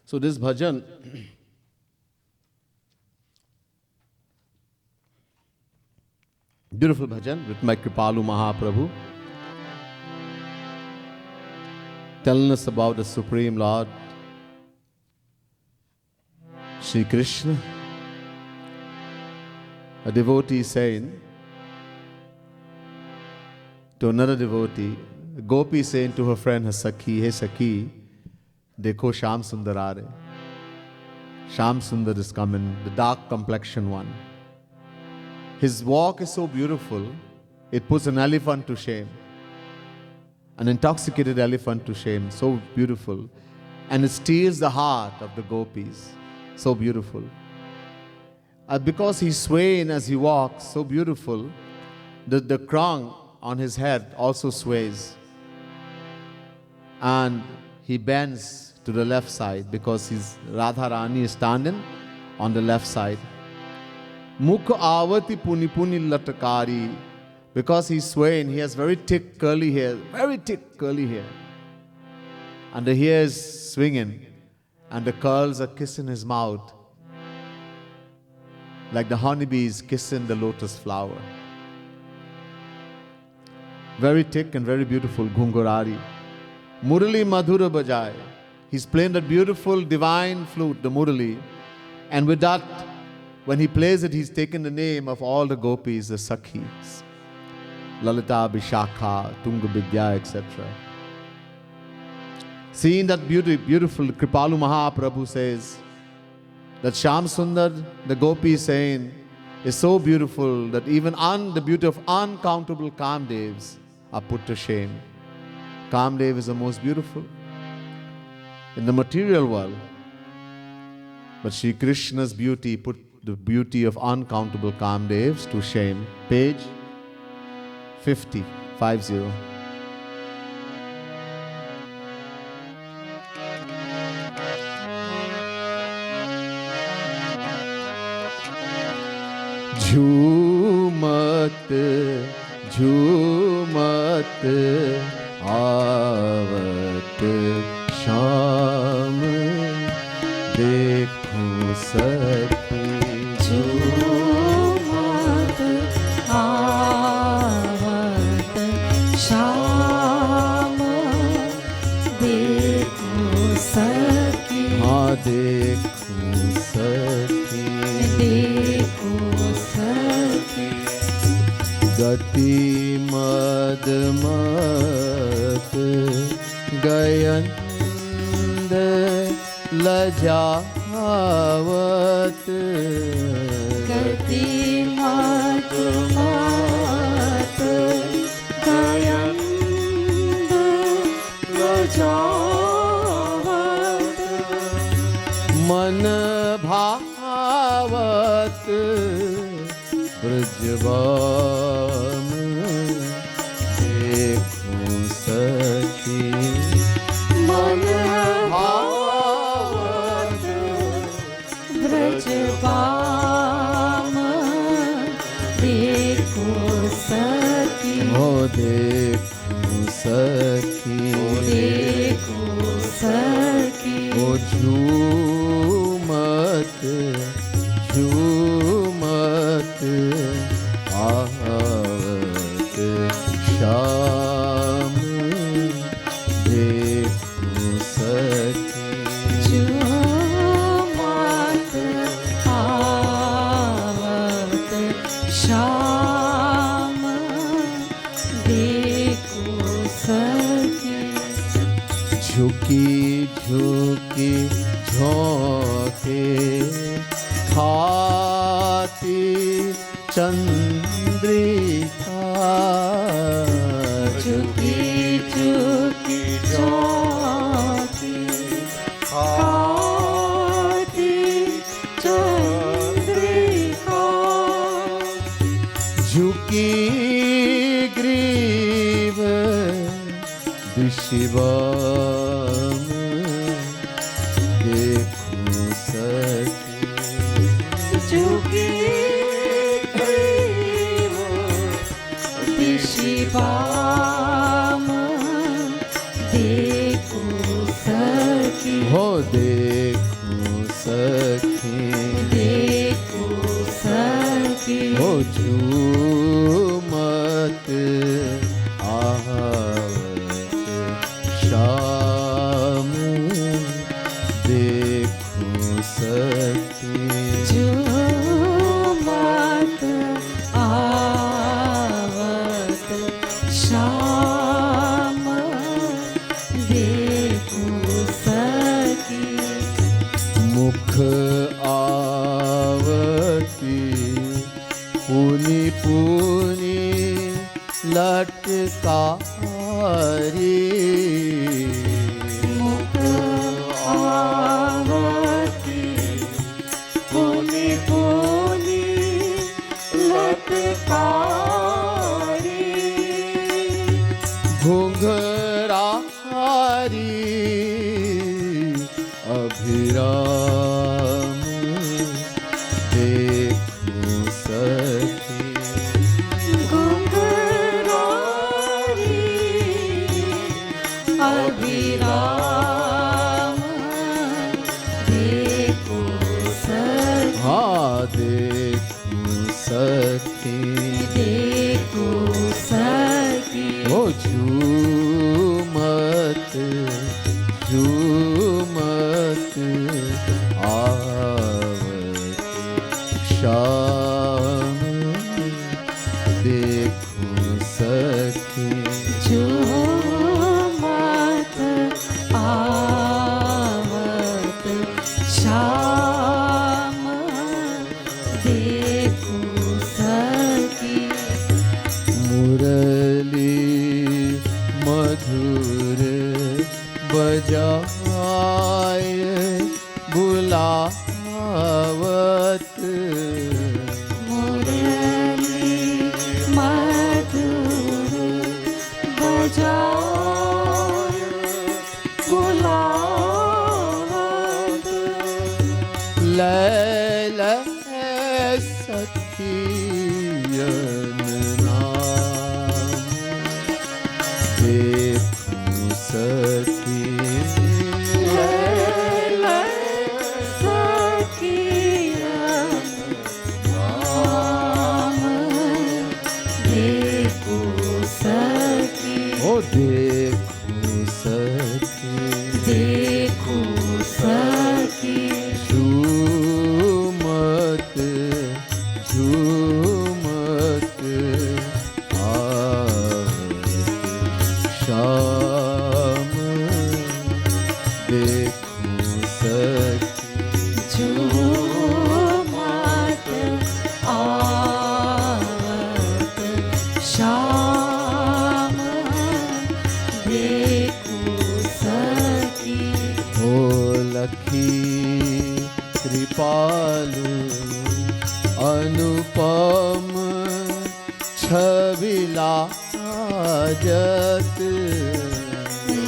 So this bhajan, beautiful bhajan written by Kripalu Mahaprabhu, telling us about the Supreme Lord, Shri Krishna. A devotee saying to another devotee, a gopi saying to her friend, her Sakhi, hey Sakhi, dekho Shyam Sundar aa rahe. Shyam Sundar is coming, the dark complexioned one. His walk is so beautiful, it puts an elephant to shame. An intoxicated elephant to shame, so beautiful. And it steals the heart of the gopis, so beautiful. Because he's swaying as he walks, so beautiful, the crown on his head also sways. And he bends to the left side because his Radharani is standing on the left side. Mukha avati puni puni latakari. Because he's swaying, he has very thick curly hair, very thick curly hair. And the hair is swinging, and the curls are kissing his mouth, like the honeybees kissing the lotus flower. Very thick and very beautiful, Ghungurari. Murali Madhura Bajai. He's playing that beautiful divine flute, the Murali. And with that, when he plays it, he's taken the name of all the gopis, the Sakhis. Lalita, Vishakha, Tunga Vidya, etc. Seeing that beautiful, Kripalu Mahaprabhu says that Shyam Sundar, the gopi is saying, is so beautiful that even the beauty of uncountable Kamdevs are put to shame. Kamdev is the most beautiful in the material world. But Shri Krishna's beauty put the beauty of uncountable Kamdevs to shame. Page 50. झूमत झूमत आवत शाम देखूं सखी झूमत आवत शाम देखूं सखी। हाँ देखूं सखी देखूं सखी। गति मद मत गयंद लजावत गति मत मत गयंद लजावत मन भावत ब्रजवान देखूं सखी मन भावत ब्रजबाम देखूं सखी। हो देखूं सखी देखूं सखी। हो झूमत झूमत आवत शाम देखूं सखी झूमत आवत शाम देखूं सखी। झुकी झुकी झोंके खाती चंद्रिका झुकी झुकी झोंकी खाती चंद्रिका झुकी ग्रीव दिशिवाम देखूं सखी झुकी ग्रीव दिशिवाम देखूं सखी। हो देखूं सखी देखूं सखी। हो झूमत आवत शाम देखूं सखी झूमत आवत शाम देखूं सखी। मुख आवती पुनि पुनि लटकारी मुख आवती पुनि पुनि लटकारी घुंघरारी अभिराम देखूं सखी घुंघरारी अभिराम देखूं सखी। हाँ देखूं सखी देखूं सखी। हो झूमत झूमत आवत शाम देखूं सखी झूमत आवत शाम देखूं सखी। मुरली मधुर बजाय बुलावत मुरली मधुर बजाय बुलावत लैल सखी देखूं सखी सखिया राम देखो सखी ओ देखूं सखी देखो सखी झूमत झूमत आवत शाम देखूं सखी जो मात आवत शाम देखो सखी ओ लखी कृपालु अनुपम छविला जत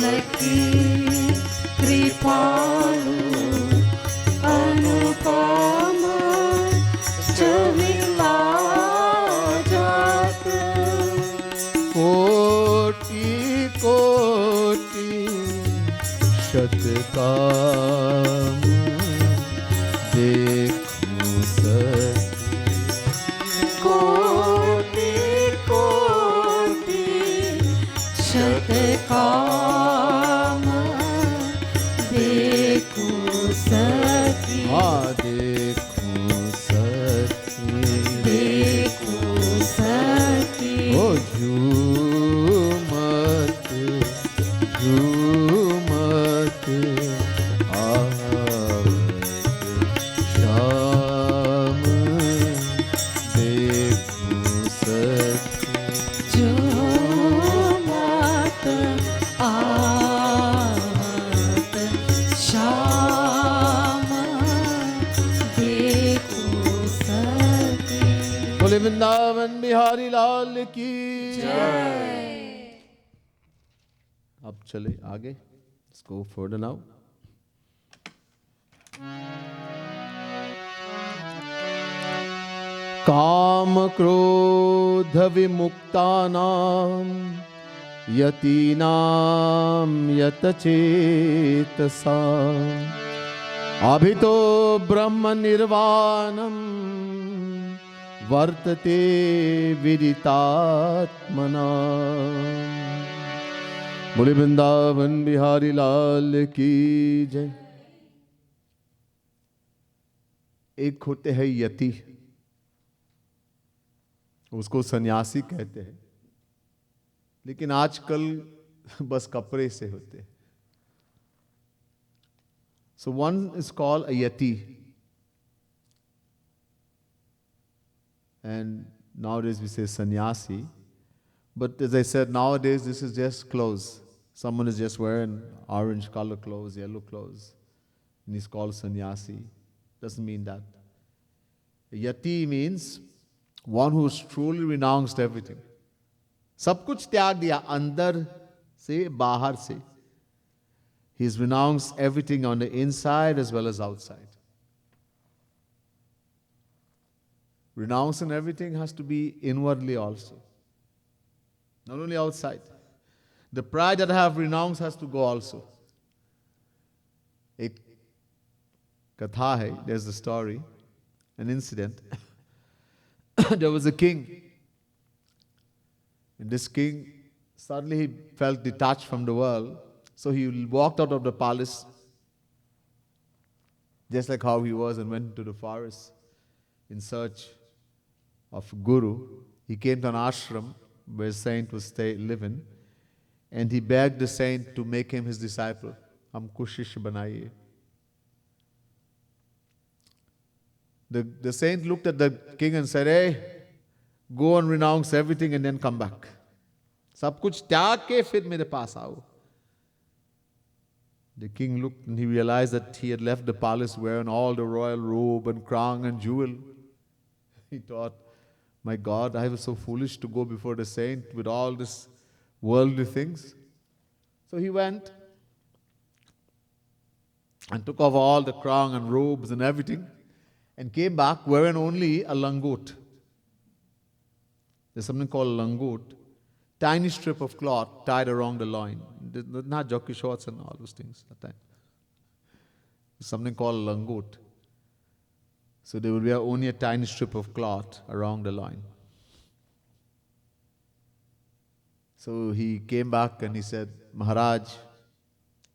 लकी कृपालु अनुपम चविला जात कोटि कोटि शतकाम देखूं सखी कोटि कोटि शतकाम देखो सखी हाँ देखूं सखी देखो सखी ओ झूमत झूमत आवत शाम देखूं सखी जो मात आवत शाम देखो सखी बोले वृंदावन बिहारी लाल की जय अब चले आगे Let's go further now. काम क्रोध विमुक्तानां यतीनां यतचेतसाम् अभितो ब्रह्म निर्वाणं वर्तते विदितात्मना बोले वृंदावन बिहारी लाल की जय। एक होते हैं यति, उसको सन्यासी कहते हैं, लेकिन आजकल बस कपड़े से होते हैं। So one is called a yati, and nowadays we say sannyasi. But as I said, nowadays this is just clothes. Someone is just wearing orange color clothes, yellow clothes, and he's called sannyasi. Doesn't mean that. Yati means one who's truly renounced everything. सब कुछ त्याग दिया, अंदर से बाहर से. He's renounced everything on the inside as well as outside. Renouncing everything has to be inwardly also, not only outside. The pride that I have renounced has to go also. एक कथा है, there's a story, an incident. There was a king, and this king suddenly he felt detached from the world, so he walked out of the palace, just like how he was, and went into the forest in search of Guru. He came to an ashram where a saint was living, and he begged the saint to make him his disciple. Humko shish banaiye. The saint looked at the king and said, "Hey, go and renounce everything and then come back. सब कुछ त्याग के फिर मेरे पास आओ." The king looked and he realized that he had left the palace wearing all the royal robe and crown and jewel. He thought, "My God, I was so foolish to go before the saint with all these worldly things." So he went and took off all the crown and robes and everything, and came back wearing only a langot. There's something called langot. tiny strip of cloth tied around the loin. Not jockey shorts and all those things at that time. Something called langot. So they would wear only a tiny strip of cloth around the loin. So he came back and he said, Maharaj,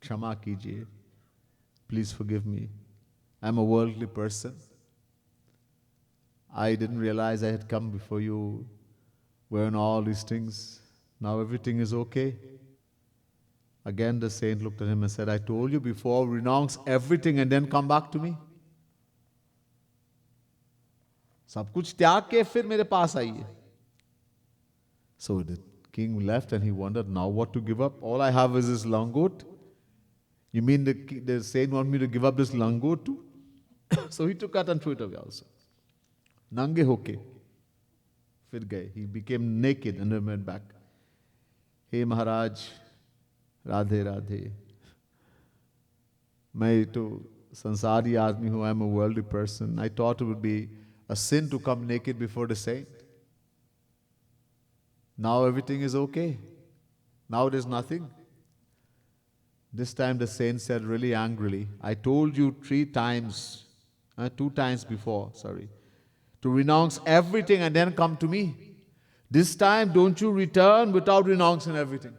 Kshama kijiye. Please forgive me. I'm a worldly person. I didn't realize I had come before you wearing all these things. Now everything is okay. Again the saint looked at him and said, I told you before, renounce everything and then come back to me. सब कुछ त्याग के फिर मेरे पास आइए. So the king left and he wondered now what to give up. All I have is this langot. You mean the saint want me to give up this langot too? So he took it and threw it away also. Nange hoke. Fir gaye. He became naked and then went back. Hey Maharaj, Radhe Radhe. मैं तो संसारी आदमी हूँ. I'm a worldly person. I thought it would be a sin to come naked before the saint. Now everything is okay. Now there's nothing. This time the saint said really angrily, I told you 2 times before, to renounce everything and then come to me. This time don't you return without renouncing everything.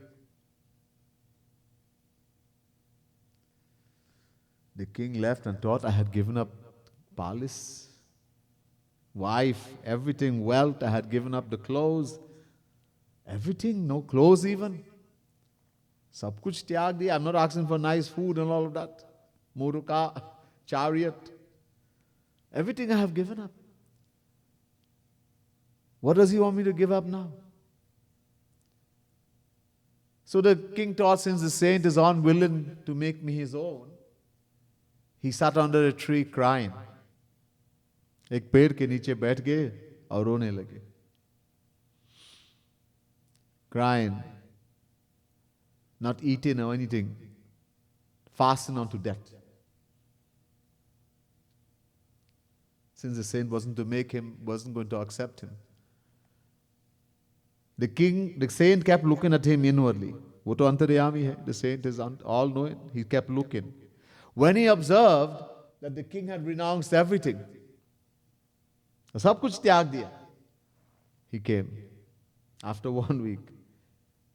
The king left and thought I had given up palace, wife, everything, wealth. I had given up the clothes, everything, no clothes even. Sab kuch tyag diya. I'm not asking for nice food and all of that. Muruka, chariot, everything I have given up. What does he want me to give up now? So the king thought, since the saint is unwilling to make me his own, he sat under a tree crying. एक पेड़ के नीचे बैठ गए और रोने लगे. Crying, not eating or anything, fasting unto death. Since the saint wasn't going to accept him. The saint kept looking at him inwardly. वो तो अंतर्यामी है. The saint is all knowing. He kept looking. When he observed that the king had renounced everything, सब कुछ त्याग दिया, he came. After 1 week,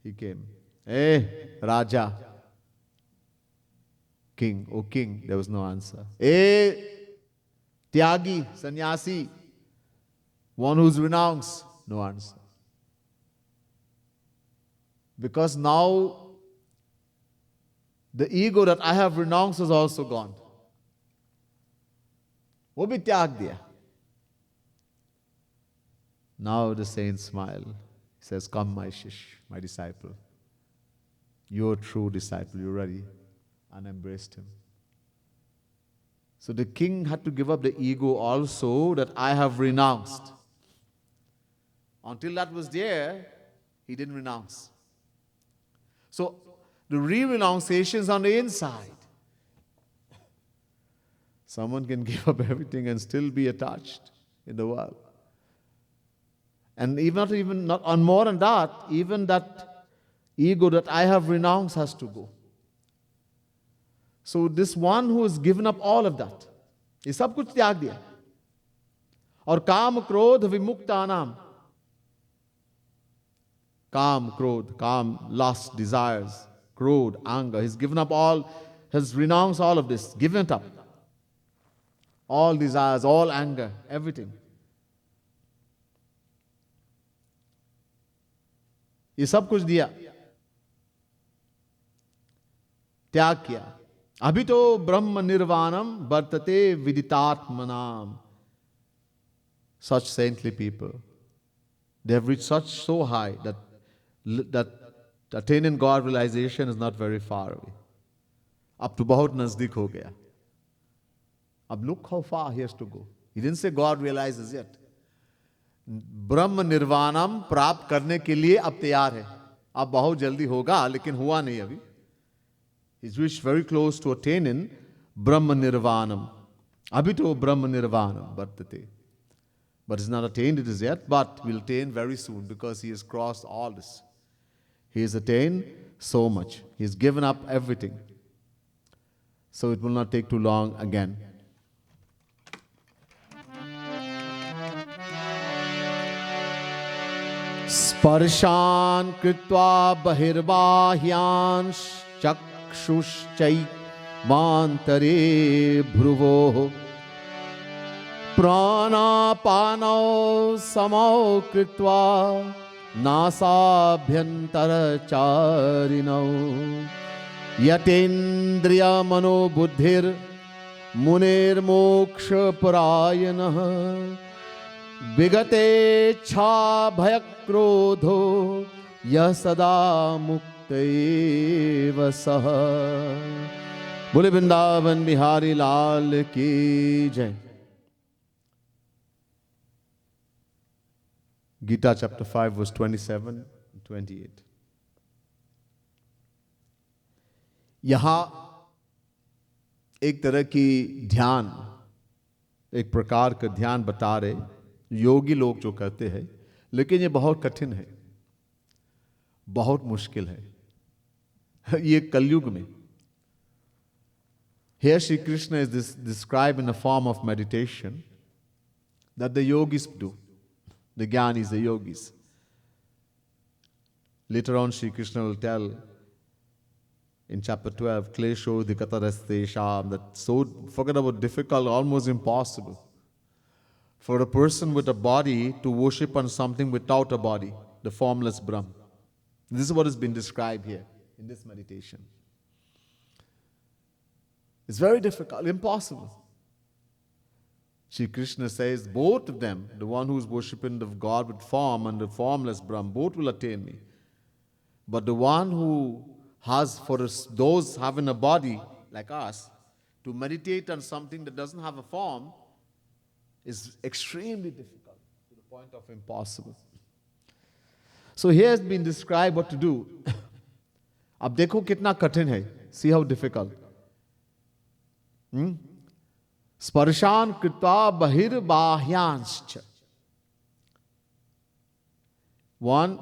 he came. Hey, Raja, king, oh king, there was no answer. Hey, Tyagi, sannyasi, one who's renounced, no answer. Because now the ego that I have renounced is also gone. वो भी त्याग दिया. Now the saint smiled. He says, come my shish, my disciple. You're a true disciple, you're ready. And embraced him. So the king had to give up the ego also that I have renounced. Until that was there, he didn't renounce. So the real renunciation is on the inside. Someone can give up everything and still be attached in the world. And not on more than that, even that ego that I have renounced has to go. So this one who has given up all of that, ये सब कुछ त्याग दिया. और काम क्रोध विमुक्ता नाम. Calm, lust, desires, crude, anger. He's given up all, has renounced all of this, given it up. All desires, all anger, everything. ये सब कुछ दिया, त्याग किया. अभी तो ब्रह्म निर्वाणम वर्तते विदितात्मनाम. Such saintly people, they have reached so high that attaining God realization is not very far away. Up to बहुत नजदीक हो गया. Ab look how far he has to go. He didn't say God realizes yet. ब्रह्म निर्वाणम प्राप्त करने के लिए अब तैयार है. अब बहुत जल्दी होगा, लेकिन हुआ नहीं अभी. He's reached very close to attaining Brahma Nirvanam. Abhito Brahma Nirvanam Vartate. But he's not attained it as yet, but will attain very soon because he has crossed all this. He has attained so much. He's given up everything. So it will not take too long again. Sparshan kritva bahirbahyans chakshushchai mantare bhruvo pranapanau samau kritva nasabhyantara charinau yatendriya mano buddhir munir moksha parayanah विगते छा भय क्रोधो यह सदा मुक्त सह। बोले वृंदावन बिहारी लाल की जय। Gita chapter 5 verse 27 and 28। यहां एक तरह की ध्यान, एक प्रकार का ध्यान बता रहे योगी लोग जो करते हैं, लेकिन ये बहुत कठिन है, बहुत मुश्किल है ये कलयुग में। Here Shri Krishna is described in a form of meditation that the yogis do, the jnanis, the yogis. Later on Shri Krishna will tell in chapter 12, Klesho dikataraste that so, forget about difficult, almost impossible for a person with a body to worship on something without a body, the formless Brahm. This is what has been described here in this meditation. It's very difficult, impossible. Shri Krishna says both of them, the one who is worshipping the God with form and the formless Brahm, both will attain me. But the one who has, for us, those having a body like us, to meditate on something that doesn't have a form, is extremely difficult, to the point of impossible. So here has been described what to do. अब देखो कितना कठिन है. See how difficult. स्पर्शान कृत्वा बहिर्बाह्यांश्च. One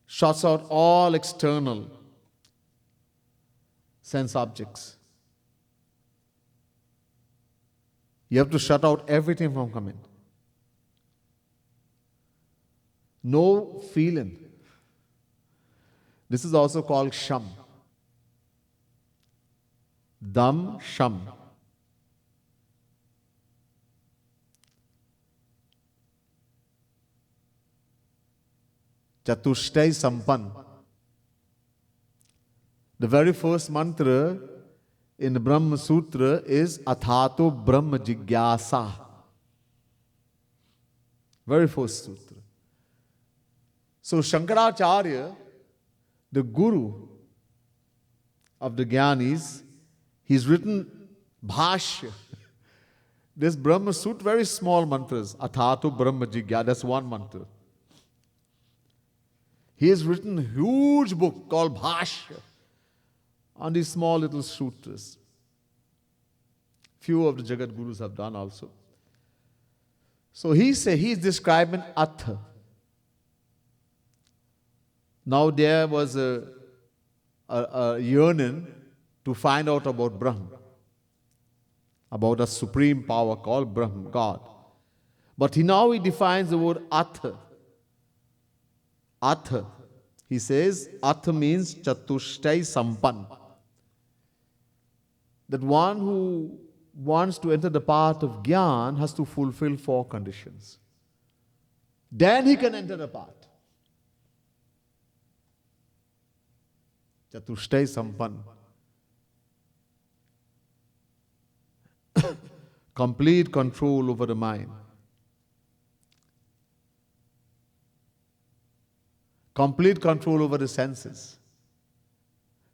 shuts out all external sense objects. You have to shut out everything from coming. No feeling. This is also called sham. Dam sham. Chatushtay sampan. The very first mantra in the Brahma Sutra is Athato Brahma Jigyasa. Very first sutra. So Shankaracharya, the guru of the Jnanis, he's written Bhashya. This Brahma Sutra, very small mantras. Athato Brahma Jigyasa, that's one mantra. He has written a huge book called Bhashya on these small little sutras. Few of the Jagat Gurus have done also. So he's describing Atha. Now there was a yearning to find out about Brahma, about a supreme power called Brahma, God. But now he defines the word Atha. Atha. He says Atha means Chatushtay Sampan. That one who wants to enter the path of Gyan has to fulfill 4 conditions. Then he can enter the path. Chatushtay Sampan. Complete control over the mind. Complete control over the senses.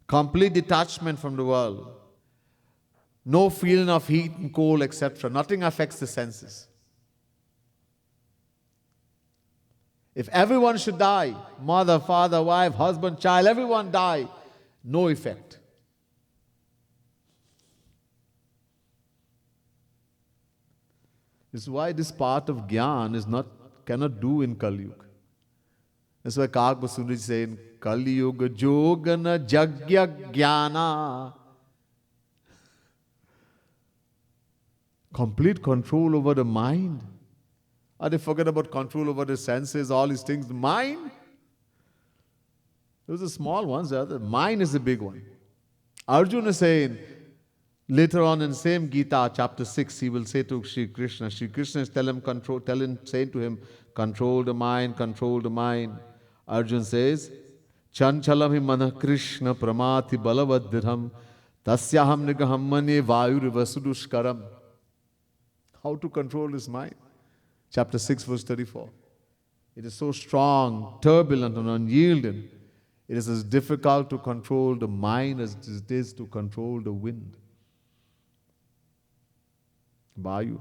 Complete detachment from the world. No feeling of heat and cold, etc. Nothing affects the senses. If everyone should die, mother, father, wife, husband, child, everyone die, no effect. This is why this part of Gyan cannot do in Kali Yuga. That's why Kak Basundari is saying, Kali Yuga Jogana Jagya Jnana. Complete control over the mind. Or they forget about control over the senses, all these things. The mind, those are small ones. The other mind is the big one. Arjuna is saying, later on in same Gita, chapter 6, he will say to Sri Krishna is saying to him, control the mind, control the mind. Arjuna says, Chanchalam hi manah Krishna pramati balavadhirham tasyaham nigaham mane vayur vasudushkaram. How to control his mind? Chapter 6, verse 34. It is so strong, turbulent and unyielding. It is as difficult to control the mind as it is to control the wind. Vayu.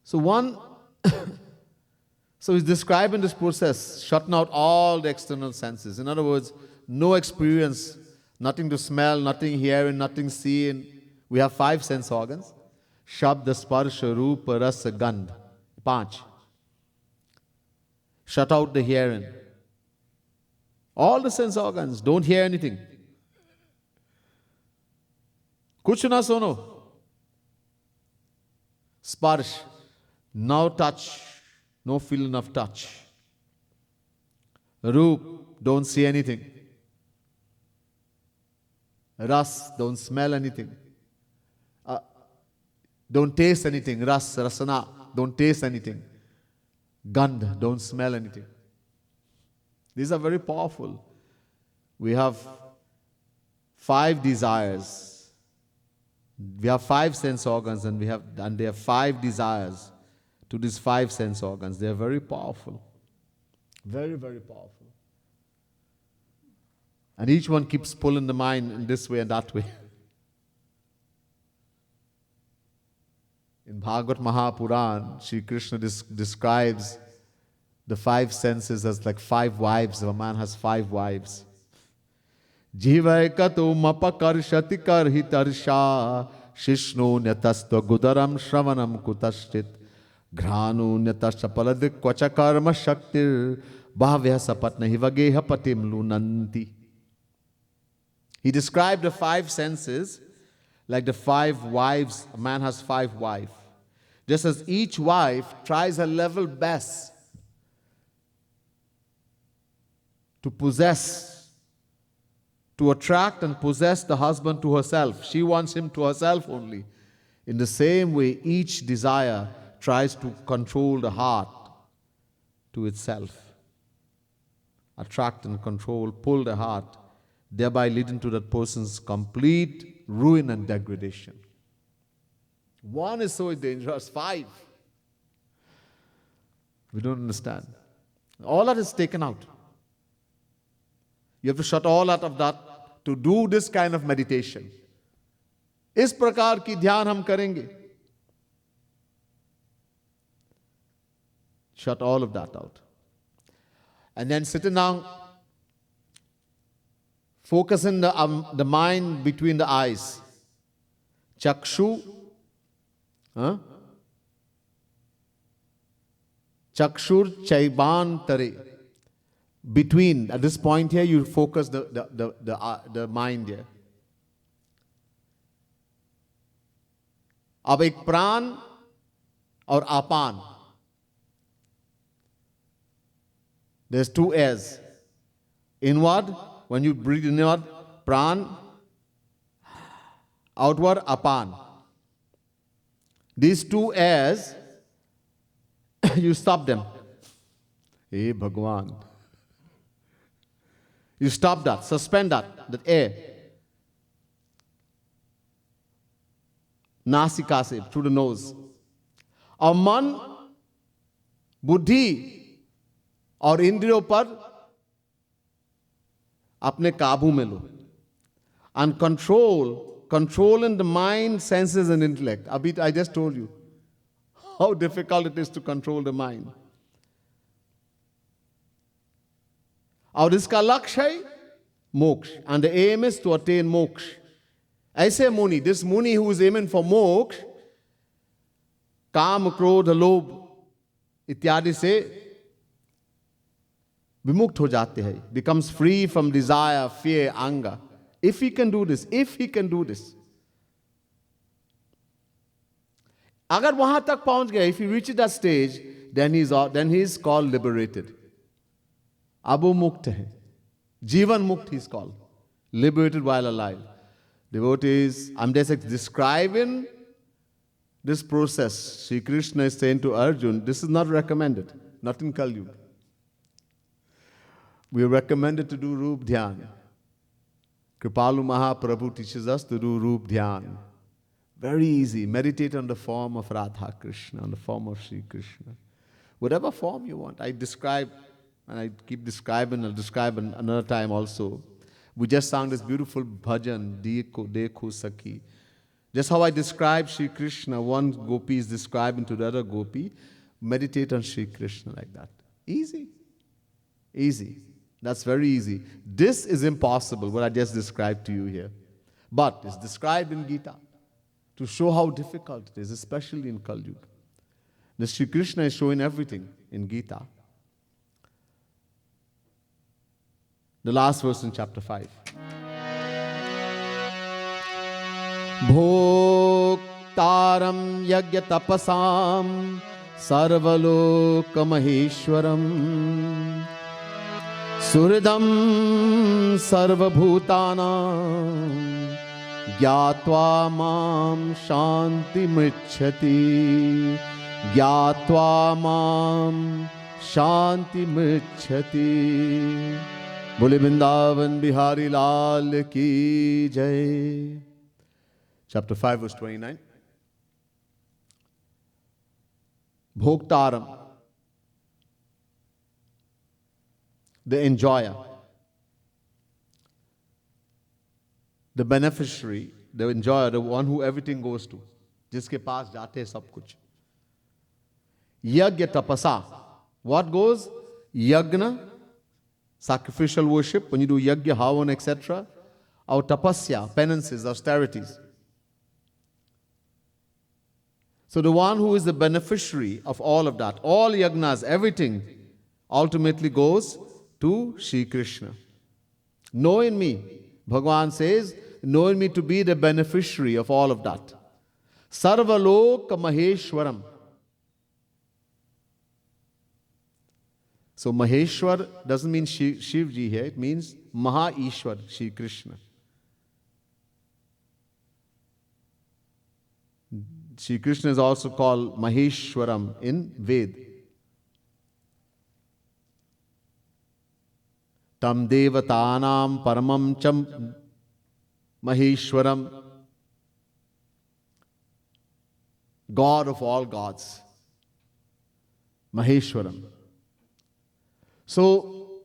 So he's describing this process, shutting out all the external senses. In other words, no experience, nothing to smell, nothing hearing, nothing seeing. We have 5 sense organs. Shabda, Sparsha, Rupa, Rasa, Gandh. 5. Shut out the hearing. All the sense organs, don't hear anything. Kuch na suno. Sparsh, no touch, no feeling of touch. Roop, don't see anything. Ras, don't smell anything. Don't taste anything. Rasana, don't taste anything. Gandh, don't smell anything. These are very powerful. We have 5 desires. We have 5 sense organs and there are 5 desires to these 5 sense organs. They are very powerful. Very, very powerful. And each one keeps pulling the mind in this way and that way. In Bhagavad Mahapuran, Sri Krishna describes the 5 senses as like 5 wives. A man has 5 wives. Jivaikato mapakarshati karhitarsha shishnu nyatastva gudaram shravanam kutashtit grhanu nyatasya paladik kvachakarma shaktir bhavya sapatna hivageha patim lunanti. He described the 5 senses like the 5 wives. A man has 5 wives. Just as each wife tries her level best to possess, to attract and possess the husband to herself. She wants him to herself only. In the same way, each desire tries to control the heart to itself. Attract and control, pull the heart, thereby leading to that person's complete ruin and degradation. One is so dangerous, 5. We don't understand. All that is taken out. You have to shut all out of that to do this kind of meditation. इस प्रकार की ध्यान हम करेंगे. Shut all of that out. And then sitting down, focusing the mind between the eyes. Chakshu. Chakshur Chaiban Tare. Between, at this point here, you focus the mind here. अब एक प्राण और apan. There's 2 airs. Inward, when you breathe inward, pran. Outward, apan. These 2 airs, you stop them. Hey Bhagwan. You stop that, suspend that air. Nasika se, through the nose. और मन, बुद्धि और इंद्रियों पर अपने काबू में लो. And controlling the mind, senses and intellect. I just told you how difficult it is to control the mind. और इसका लक्ष्य है मोक्ष. And the aim is to attain moksha. ऐसे मुनि, this Muni who is aiming for moksha, काम, क्रोध, लोभ, इत्यादि से विमुक्त हो जाते हैं, becomes free from desire, fear, anger. If he can do this, अगर वहां तक पहुंच गए, if he reaches that stage, then he is called liberated. अब वो मुक्त है, जीवन मुक्त he is called, liberated while alive. Devotees, I'm just describing this process. Sri Krishna is saying to Arjun, this is not recommended, not in Kali Yuga. We are recommended to do Roop Dhyan. Kripalu Mahaprabhu teaches us to do Roop Dhyan. Very easy. Meditate on the form of Radha Krishna, on the form of Sri Krishna. Whatever form you want. I describe, and I keep describing, I'll describe another time also. We just sang this beautiful bhajan, Dekho Sakhi. Just how I describe Sri Krishna, one gopi is describing to the other gopi. Meditate on Sri Krishna like that. Easy. Easy. That's very easy. This is impossible, what I just described to you here. But it's described in Gita to show how difficult it is, especially in Kali Yuga. The Sri Krishna is showing everything in Gita. The last verse in chapter 5. Bhoktaram yagya tapasam sarvaloka maheshwaram suridam sarvabhutanam gyatva mam shanti micchati gyatva mam shanti micchati. बोले वृंदावन बिहारी लाल की जय. Chapter 5 verse 29. Bhoktaram, the enjoyer, the beneficiary, the enjoyer, the one who everything goes to, जिसके पास जाते हैं सब कुछ. Yagya tapasa, what goes? Yagna, sacrificial worship, when you do yagya, havan, etc. Or tapasya, penances, austerities. So the one who is the beneficiary of all of that, all yagnas, everything, ultimately goes to Sri Krishna. Know in me, Bhagavan says, know in me to be the beneficiary of all of that. Sarvaloka Maheshwaram. So Maheshwar doesn't mean Shivji here, it means Maha Ishwar, Shri Krishna. Shri Krishna is also called Maheshwaram in Ved. Tam devatanam paramam cham Maheshwaram. God of all gods. Maheshwaram. So,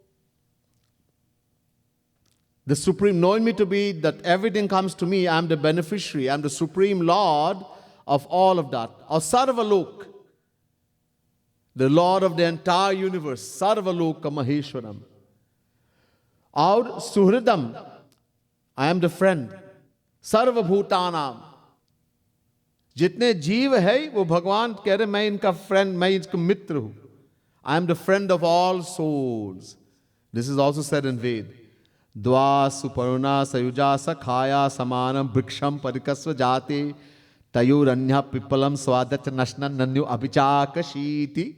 the Supreme, knowing me to be that everything comes to me, I am the beneficiary, I am the Supreme Lord of all of that. Or Sarvalok, the Lord of the entire universe, Sarvaloka Maheshwaram. Or Suhridam, I am the friend, Sarvabhutanam. जितने जीव है वो भगवान कह रहे मैं इनका friend, मैं इनका मित्र हूं. I am the friend of all souls. This is also said in Ved. Dva suparuna sayuja sakhaya samanam briksham parikasva jate tayuranya pipalam swadat nashna nanyu abhichakashiti.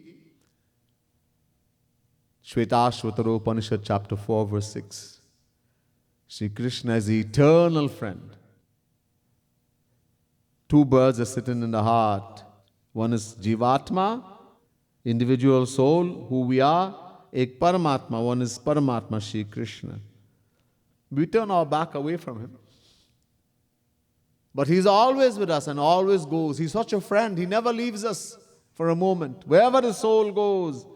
Shvetashvatara Upanishad chapter 4 verse 6. Shri Krishna is the eternal friend. Two birds are sitting in the heart. One is Jivatma, individual soul, who we are. Ek Paramatma, one is Paramatma, Shri Krishna. We turn our back away from him. But he's always with us and always goes. He's such a friend. He never leaves us for a moment. Wherever the soul goes,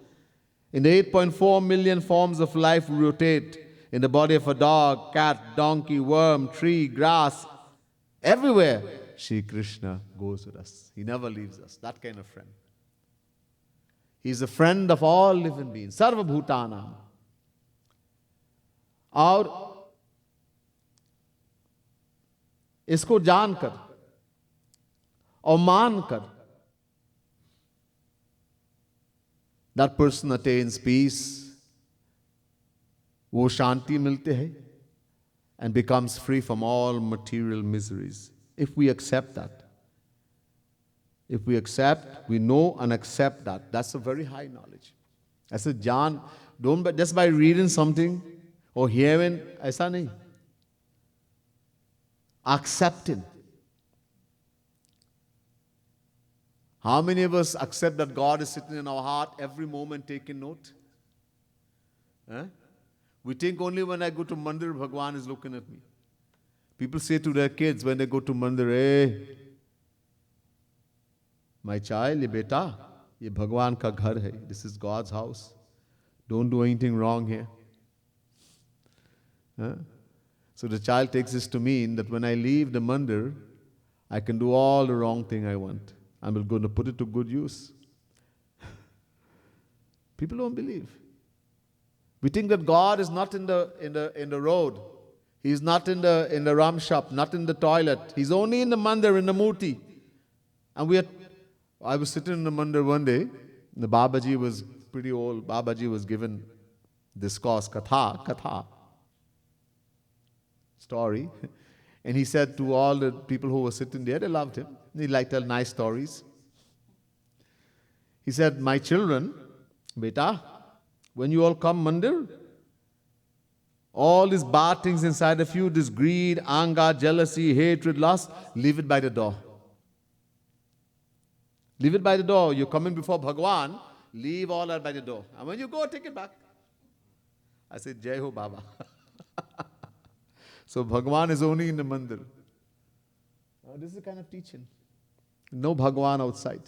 in the 8.4 million forms of life we rotate, in the body of a dog, cat, donkey, worm, tree, grass, everywhere, Shri Krishna goes with us. He never leaves us. That kind of friend. He's a friend of all living beings. Sarva Bhutanam. और इसको जानकर और मानकर that person attains peace, वो शांति मिलते हैं, and becomes free from all material miseries. If we accept that, if we accept, we know and accept that, that's a very high knowledge. I said, John, don't just by reading something or hearing, ऐसा नहीं. Accepting. How many of us accept that God is sitting in our heart every moment taking note? Huh? We think only when I go to mandir, Bhagwan is looking at me. People say to their kids when they go to mandir, hey, my child, ye beta, ye Bhagwan ka ghar hai. This is God's house. Don't do anything wrong here. Huh? So the child takes this to mean that when I leave the mandir, I can do all the wrong thing I want. I'm going to put it to good use. People don't believe. We think that God is not in the road. He's not in the ram shop, not in the toilet. He's only in the mandir, in the murti. And I was sitting in the mandir one day. The Babaji was pretty old. Babaji was given this course, katha, story. And he said to all the people who were sitting there, they loved him. He liked to tell nice stories. He said, my children, beta, when you all come mandir, all these bad things inside of you, this greed, anger, jealousy, hatred, lust, leave it by the door. Leave it by the door. You're coming before Bhagwan, leave all that by the door. And when you go, take it back. I said, Jai Ho Baba. So Bhagwan is only in the mandir. This is the kind of teaching. No Bhagwan outside.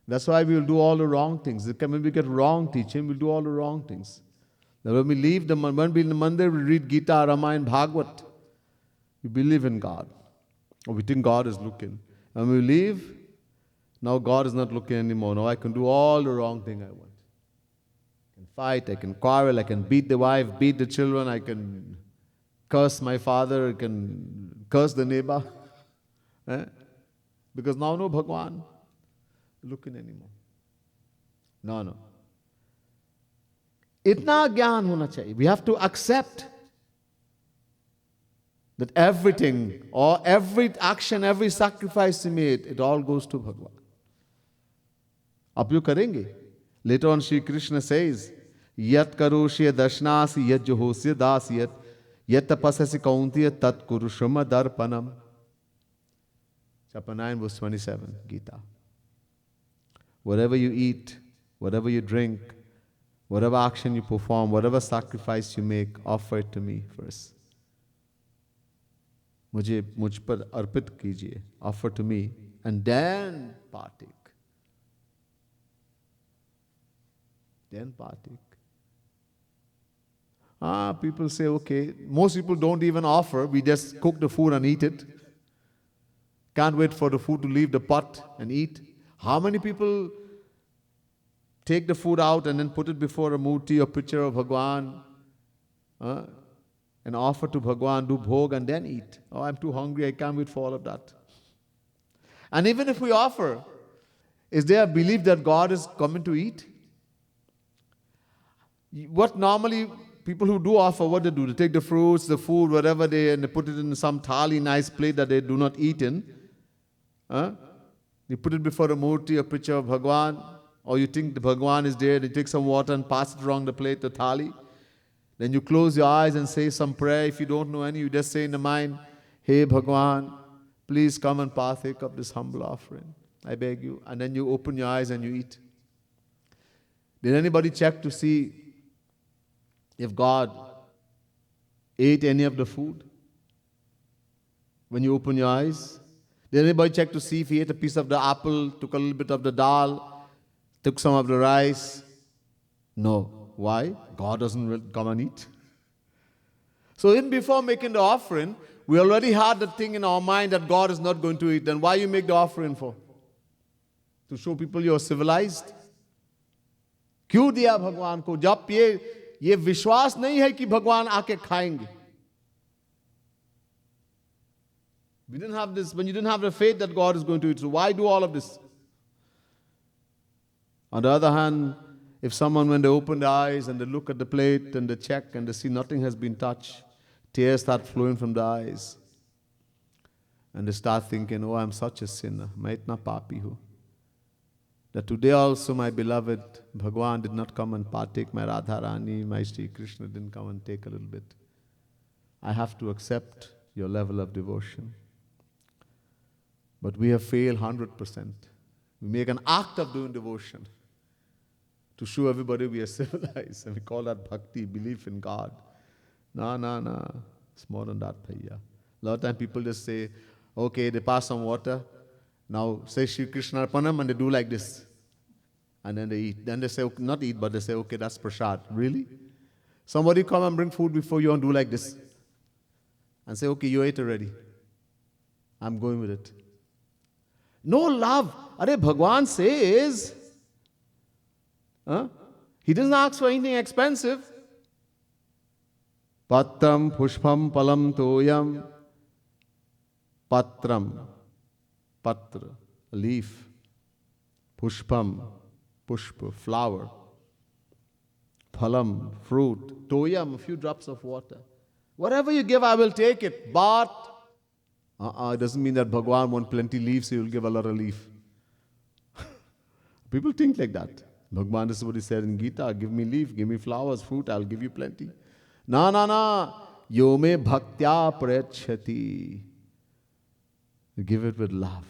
That's why we will do all the wrong things. When we get wrong teaching, we'll do all the wrong things. Now when we leave when we in the mandir, we read Gita, Ramayana, Bhagavad. We believe in God. Or we think God is looking. And when we leave, now God is not looking anymore. Now I can do all the wrong thing I want. I can fight, I can quarrel, I can beat the wife, beat the children, I can curse my father, I can curse the neighbor. Because now no Bhagwan looking anymore. No. Itna gyan hona chahiye. We have to accept that everything or every action, every sacrifice we made, it all goes to Bhagwan. Ab you karenge. Later on Shri Krishna says, Yat karosya dashnasi yat johosya dasyat yat tapasasi kauntiya tat kurushama darpanam. Chapter 9 verse 27, Gita. Whatever you eat, whatever you drink, whatever action you perform, whatever sacrifice you make, offer it to me first. मुझ पर अर्पित कीजिए, offer to me, and then partake. Then partake. People say, okay, most people don't even offer, we just cook the food and eat it. Can't wait for the food to leave the pot and eat. How many people take the food out and then put it before a murti or picture of Bhagwan and offer to Bhagwan, do bhog and then eat? Oh, I'm too hungry, I can't wait for all of that. And even if we offer, is there a belief that God is coming to eat? What normally people who do offer, what they do? They take the fruits, the food, whatever and they put it in some thali, nice plate that they do not eat in. You put it before a murti, a picture of Bhagwan, or you think the Bhagwan is there, you take some water and pass it around the plate, the thali. Then you close your eyes and say some prayer. If you don't know any, you just say in the mind, hey Bhagwan, please come and partake of this humble offering. I beg you. And then you open your eyes and you eat. Did anybody check to see if God ate any of the food? When you open your eyes? Did anybody check to see if he ate a piece of the apple, took a little bit of the dal, took some of the rice? No. Why? God doesn't come and eat. So even before making the offering, we already had the thing in our mind that God is not going to eat. Then why you make the offering for? To show people you are civilized? क्यों दिया भगवान को? जब ये विश्वास नहीं है कि भगवान आके खाएंगे. We didn't have this, when you didn't have the faith that God is going to eat, so why do all of this? On the other hand, If someone, when they open their eyes and they look at the plate and they check and they see nothing has been touched, tears start flowing from the eyes. And they start thinking, oh, I'm such a sinner. Main itna papi hu. That today also my beloved Bhagwan did not come and partake. My Radharani, my Sri Krishna didn't come and take a little bit. I have to accept your level of devotion. But we have failed 100%. We make an act of doing devotion to show everybody we are civilized. And we call that bhakti, belief in God. No. It's more than that, bhaiya. A lot of times people just say, okay, they pass some water. Now say Shri Krishna Arpanam and they do like this. And then they eat. Then they say, okay, not eat, but they say, okay, that's prasad. Really? Somebody come and bring food before you and do like this. And say, okay, you ate already. I'm going with it. No love. Are Bhagwan says, he doesn't ask for anything expensive. Patram, pushpam, palam, toyam. Patram, patra, a leaf. Pushpam, pushpa, flower. Phalam, fruit. Toyam, a few drops of water. Whatever you give, I will take it. But it doesn't mean that Bhagwan wants plenty leaves, so he will give a lot of leaf. People think like that. Bhagwan, this is what he said in Gita, give me leaf, give me flowers, fruit, I'll give you plenty. No. Yo me bhaktya prayachati. You give it with love.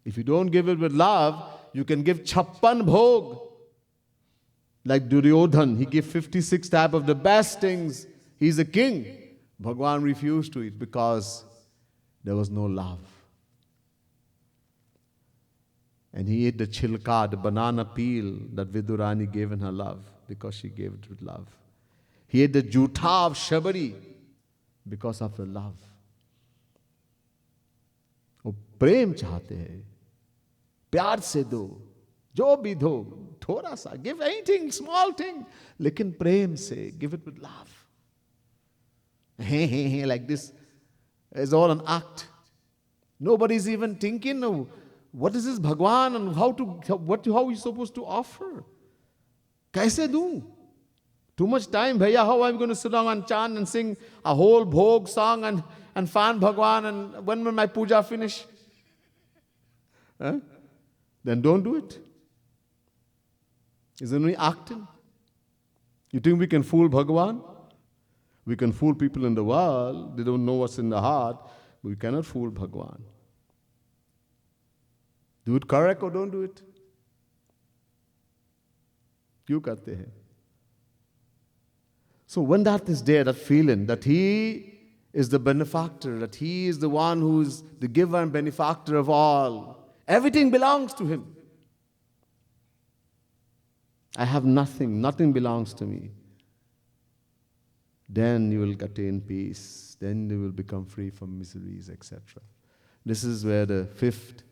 If you don't give it with love, you can give chappan bhog. Like Duryodhan, he gave 56 type of the best things. He's a king. Bhagwan refused to eat because there was no love. And he ate the chilka, the banana peel that Vidurani gave in her love because she gave it with love. He ate the jutha of Shabari because of the love. वो प्रेम चाहते हैं, प्यार से दो, जो भी दो, थोड़ा सा, give anything, small thing, लेकिन प्रेम से, give it with love. Hey, like this is all an act. Nobody's even thinking of what is this Bhagwan and how are you supposed to offer? कैसे दूं? Too much time, bhaiya, how am I going to sit down and chant and sing a whole bhog song and fan Bhagwan, and when will my puja finish? Then don't do it. Isn't we acting? You think we can fool Bhagwan? We can fool people in the world. They don't know what's in the heart. But we cannot fool Bhagwan. Do it correct or don't do it. क्यों करते हैं? So when that is there, that feeling that he is the benefactor, that he is the one who is the giver and benefactor of all, everything belongs to him. I have nothing belongs to me. Then you will attain peace. Then you will become free from miseries, etc. This is where the 5th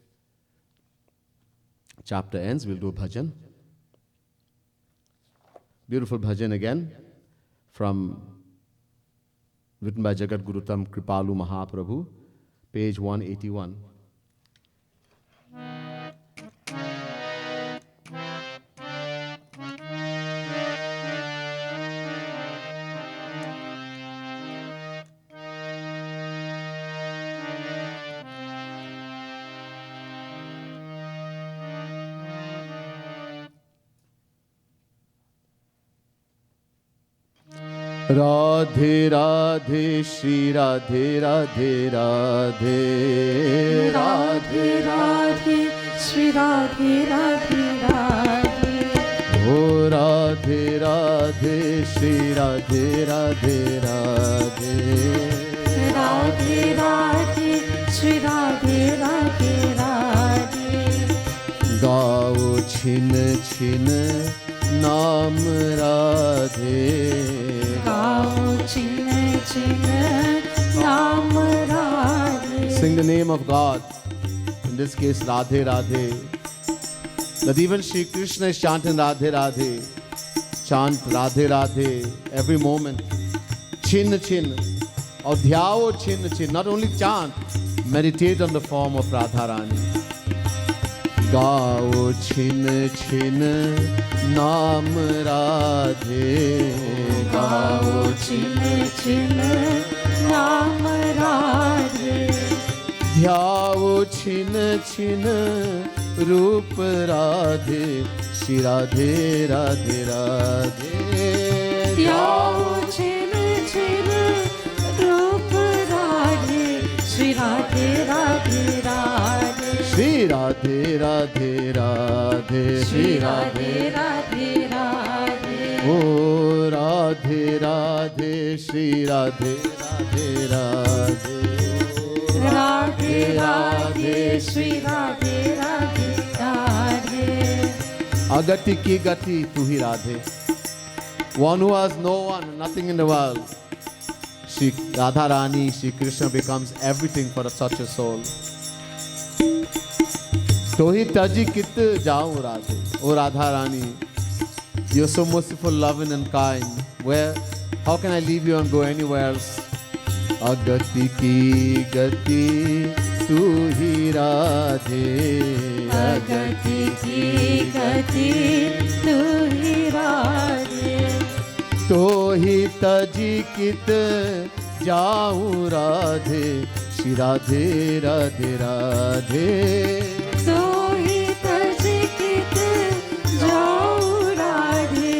chapter ends. We'll do a bhajan. Beautiful bhajan again, written by Jagat Guru Tam Kripalu Mahaprabhu, page 181. Radhe Radhe Shri Radhe Radhe Radhe Radhe Radhe Shri Radhe Radhe Radhe Oh Radhe Radhe Shri Radhe Radhe Radhe Radhe Radhe Shri Radhe Radhe Radhe Gao Chin Chin Naam Radhe Sing the name of God, in this case Radhe Radhe. That even Shri Krishna is chanting Radhe Radhe. Chant Radhe Radhe every moment. Chin Chin. Or Dhyao Chin Chin. Not only chant, meditate on the form of Radharani. गाओ छिन छिन नाम राधे, गाओ छिन छिन नाम राधे, ध्याओ छिन छिन रूप राधे, श्री राधे राधे राधे। ध्याओ छिन छिन रूप राधे, श्री राधे राधे राधे, श्री राधे राधे राधे, श्री राधे राधे राधे, ओ राधे राधे, श्री राधे राधे राधे, राधे राधे, श्री राधे राधे राधे। अगति की गति तू ही Radhe, one who has no one, nothing in the world. Shri Radha Rani, Shri Krishna becomes everything for such a soul. तो ही तजी कित जाऊं राधे, ओ Radha Rani, you're so merciful, loving and kind. Where, how can I leave you and go anywhere else? अगति की गति तू ही राधे, अगति की गति तू ही राधे, तो ही तजी कित जाऊं राधे, श्री राधे राधे राधे, तो ही तजिकित जाऊं राधे,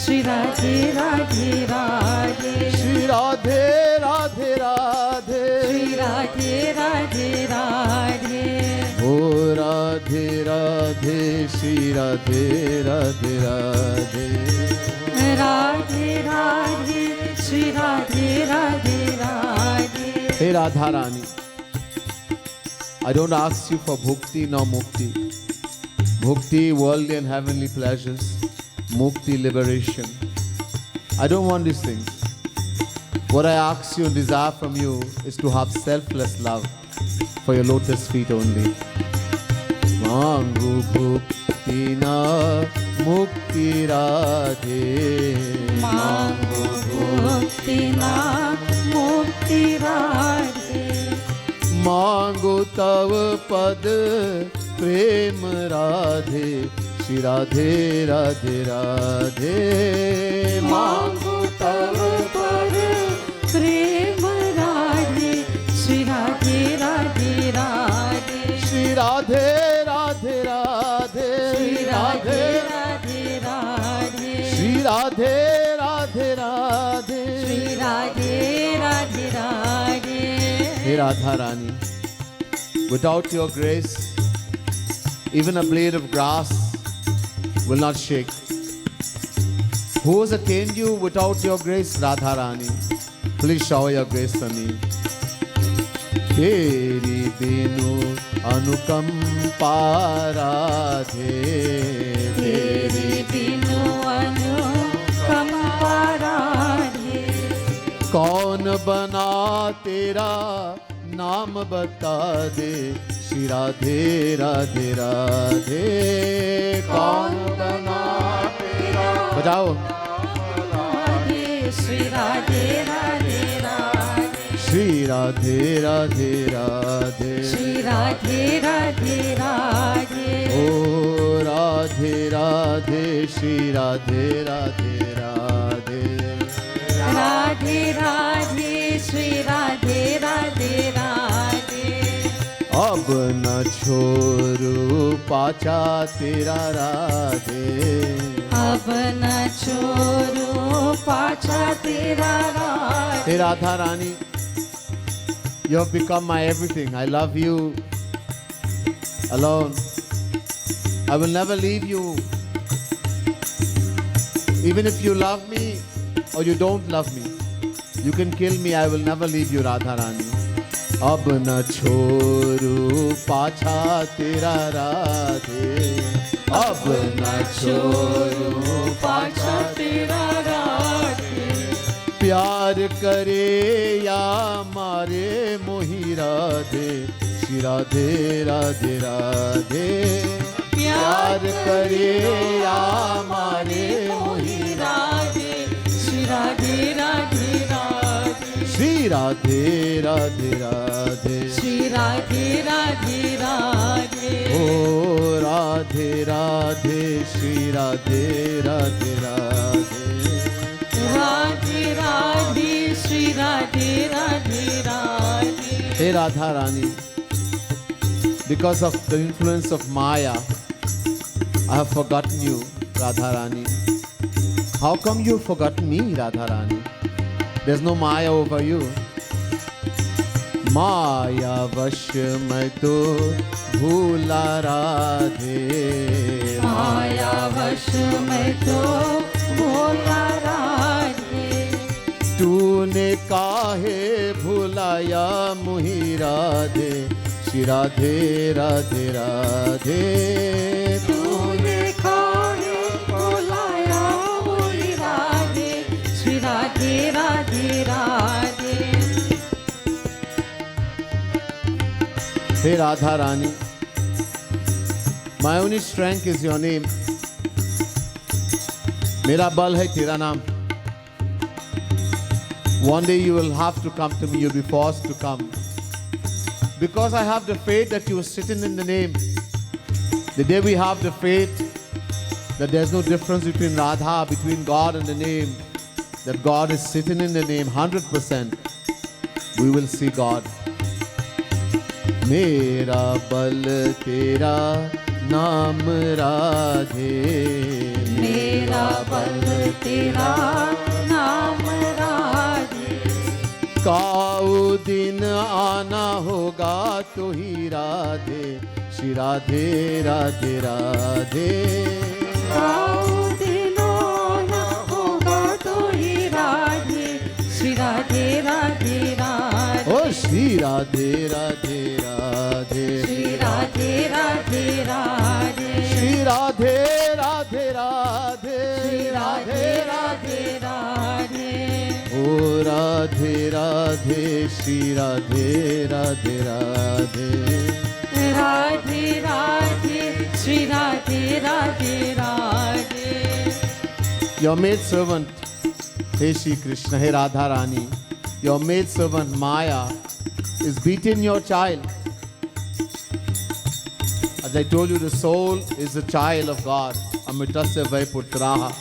श्री राधे राधे राधे, श्री राधे राधे राधे, श्री राधे राधे राधे, ओ राधे राधे, श्री राधे राधे राधे, राधे राधे, श्री राधे राधे राधे। हे Radha Rani, I don't ask you for bhukti nor mukti. Bhukti, worldly and heavenly pleasures. Mukti, liberation. I don't want these things. What I ask you and desire from you is to have selfless love for your lotus feet only. Mangu bhukti na mukti radhe. मांगो मुक्ति ना मुक्ति राधे, मांगो तव पद प्रेम राधे, श्री राधे राधे राधे, मांगो तव पद प्रेम राधे, श्री राधे राधे राधे, श्री राधे राधे राधे, श्री राधे राधे राधे, श्री राधे राधे राधे, श्री राधे राधे राधे। हे Radha Rani, without your grace, even a blade of grass will not shake. Who has attained you without your grace, Radha Rani? Please shower your grace on me. तेरी बिनु अनुकंपा राधे, तेरे बिनु अनुकंपा राधे, कौन बना तेरा नाम बता दे, श्री राधे राधे राधे, कौन बना तेरा, बजाओ, राधे, श्री राधे राधे राधे, श्री राधे राधे राधे, श्री राधे राधे राधे, ओ राधे राधे, श्री राधे राधे राधे, राधे राधे, श्री राधे राधे राधे, अब न छोरू पाचा तेरा राधे, अब न छोड़ो पाछा तेरा राधे। हे Radha Rani, you have become my everything. I love you alone. I will never leave you. Even if you love me or you don't love me, you can kill me, I will never leave you, Radha Rani. अब न छोरू पाछा तेरा राधे, अब न छोरू पाछा तेरा राधे, प्यार करे या मारे मोही राधे, श्री राधे राधे राधे, प्यार करे या मारे मोही राधे, श्री राधे राधे राधे, श्री राधे राधे राधे, श्री राधे राधे राधे, ओ राधे राधे श्री राधे राधे राधे राधे राधे श्री राधे राधे राधे हे Radha Rani, because of the influence of Maya, I have forgotten you, Radha Rani. How come you forgotten me, Radha Rani? There's no Maya over you. Maya vash मैं तो भूला राधे, माया वश में तो भोला राधे तूने काहे भुलाया मुही राधे, श्री राधे राधे राधे तूने काहे भुलाया मुही राधे, श्री राधे राधे राधे हे Radha Rani, my only strength is your name. मेरा बल है तेरा नाम. One day you will have to come to me, you'll be forced to come. Because I have the faith that you are sitting in the name. The day we have the faith that there's no difference between Radha, between God and the name, that God is sitting in the name 100%, we will see God. मेरा बल तेरा नाम राधे, मेरा बल तेरा नाम राधे काऊ दिन आना होगा तो ही राधे, श्री राधे राधे राधे आओ दिनों न होगा तो ही राधे, श्री राधे राधे राधे ओ श्री राधे राधे राधे श्री राधे राधे राधे श्री राधे राधे राधे श्री राधे राधे राधे ओ Radhe Radhe Shri Radhe Radhe Radhe Radhe Radhe Shri Radhe Radhe Radhe Your maid servant, Hey Shri Krishna, Hey Radha Rani, your maid servant Maya is beating your child. As I told you, the soul is a child of God. Amitasya Vaiputraha.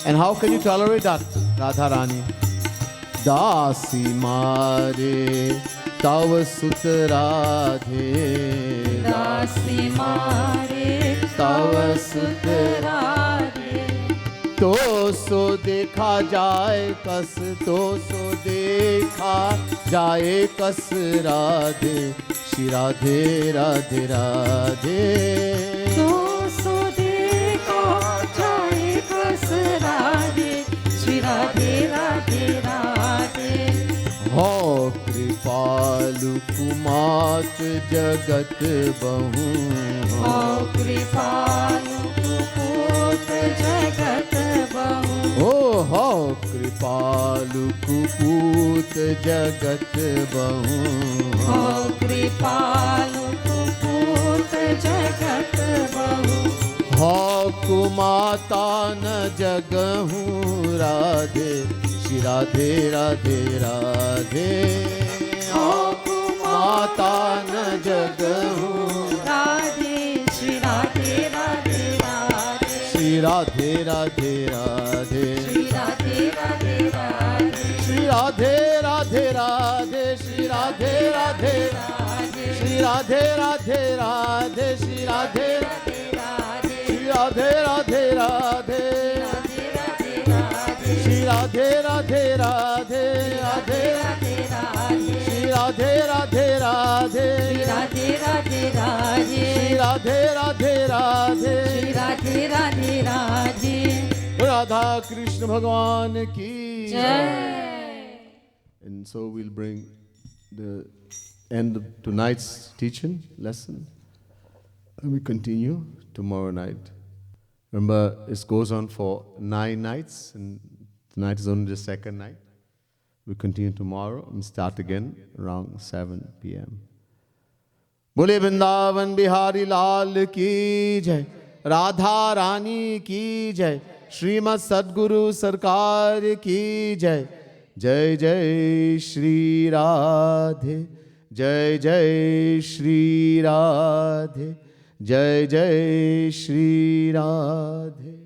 And how can you tolerate that, Radha Rani? Dasi mare tav sut radhe, दासी मारे tav तव sut सुत राधे तो सो देखा जाए कस, तो सो देखा जाए कस राधे, श्री राधे राधे राधे तो सो देखा जाए कस राधे, श्री राधे राधे राधे हो कृपालु कुमात जगत बहू, ओ कृपालु कुपूत जगत बहु ओ हो कृपालु कुपूत जगत बहू, ओ कृपालु कुपूत जगत बहु हो कुमाता न जगहूँ राधे, श्री राधे राधे राधे ओ माता न जगहूँ राधे, श्री राधे राधे राधे श्री राधे राधे राधे श्री राधे राधे राधे श्री राधे राधे राधे श्री राधे राधे राधे श्री राधे राधे राधे श्री राधे राधे राधे श्री राधे राधे राधे राधे राधे श्री राधे राधे राधे राधे राधे राधे श्री राधे राधे राधे राधे राधे राधे श्री राधे राधे राधे श्री राधे राधे राधे राधा कृष्ण भगवान की जय And so we'll bring the end of tonight's teaching lesson. And we continue tomorrow night. Remember, it goes on for 9 nights, and tonight is only the second night. We continue tomorrow and start again around 7 p.m. बोले वृंदावन बिहारी लाल की जय, राधा रानी की जय, श्रीमद् सद्गुरु सरकार की जय, जय जय श्री राधे, जय जय श्री राधे, जय जय श्री राधे।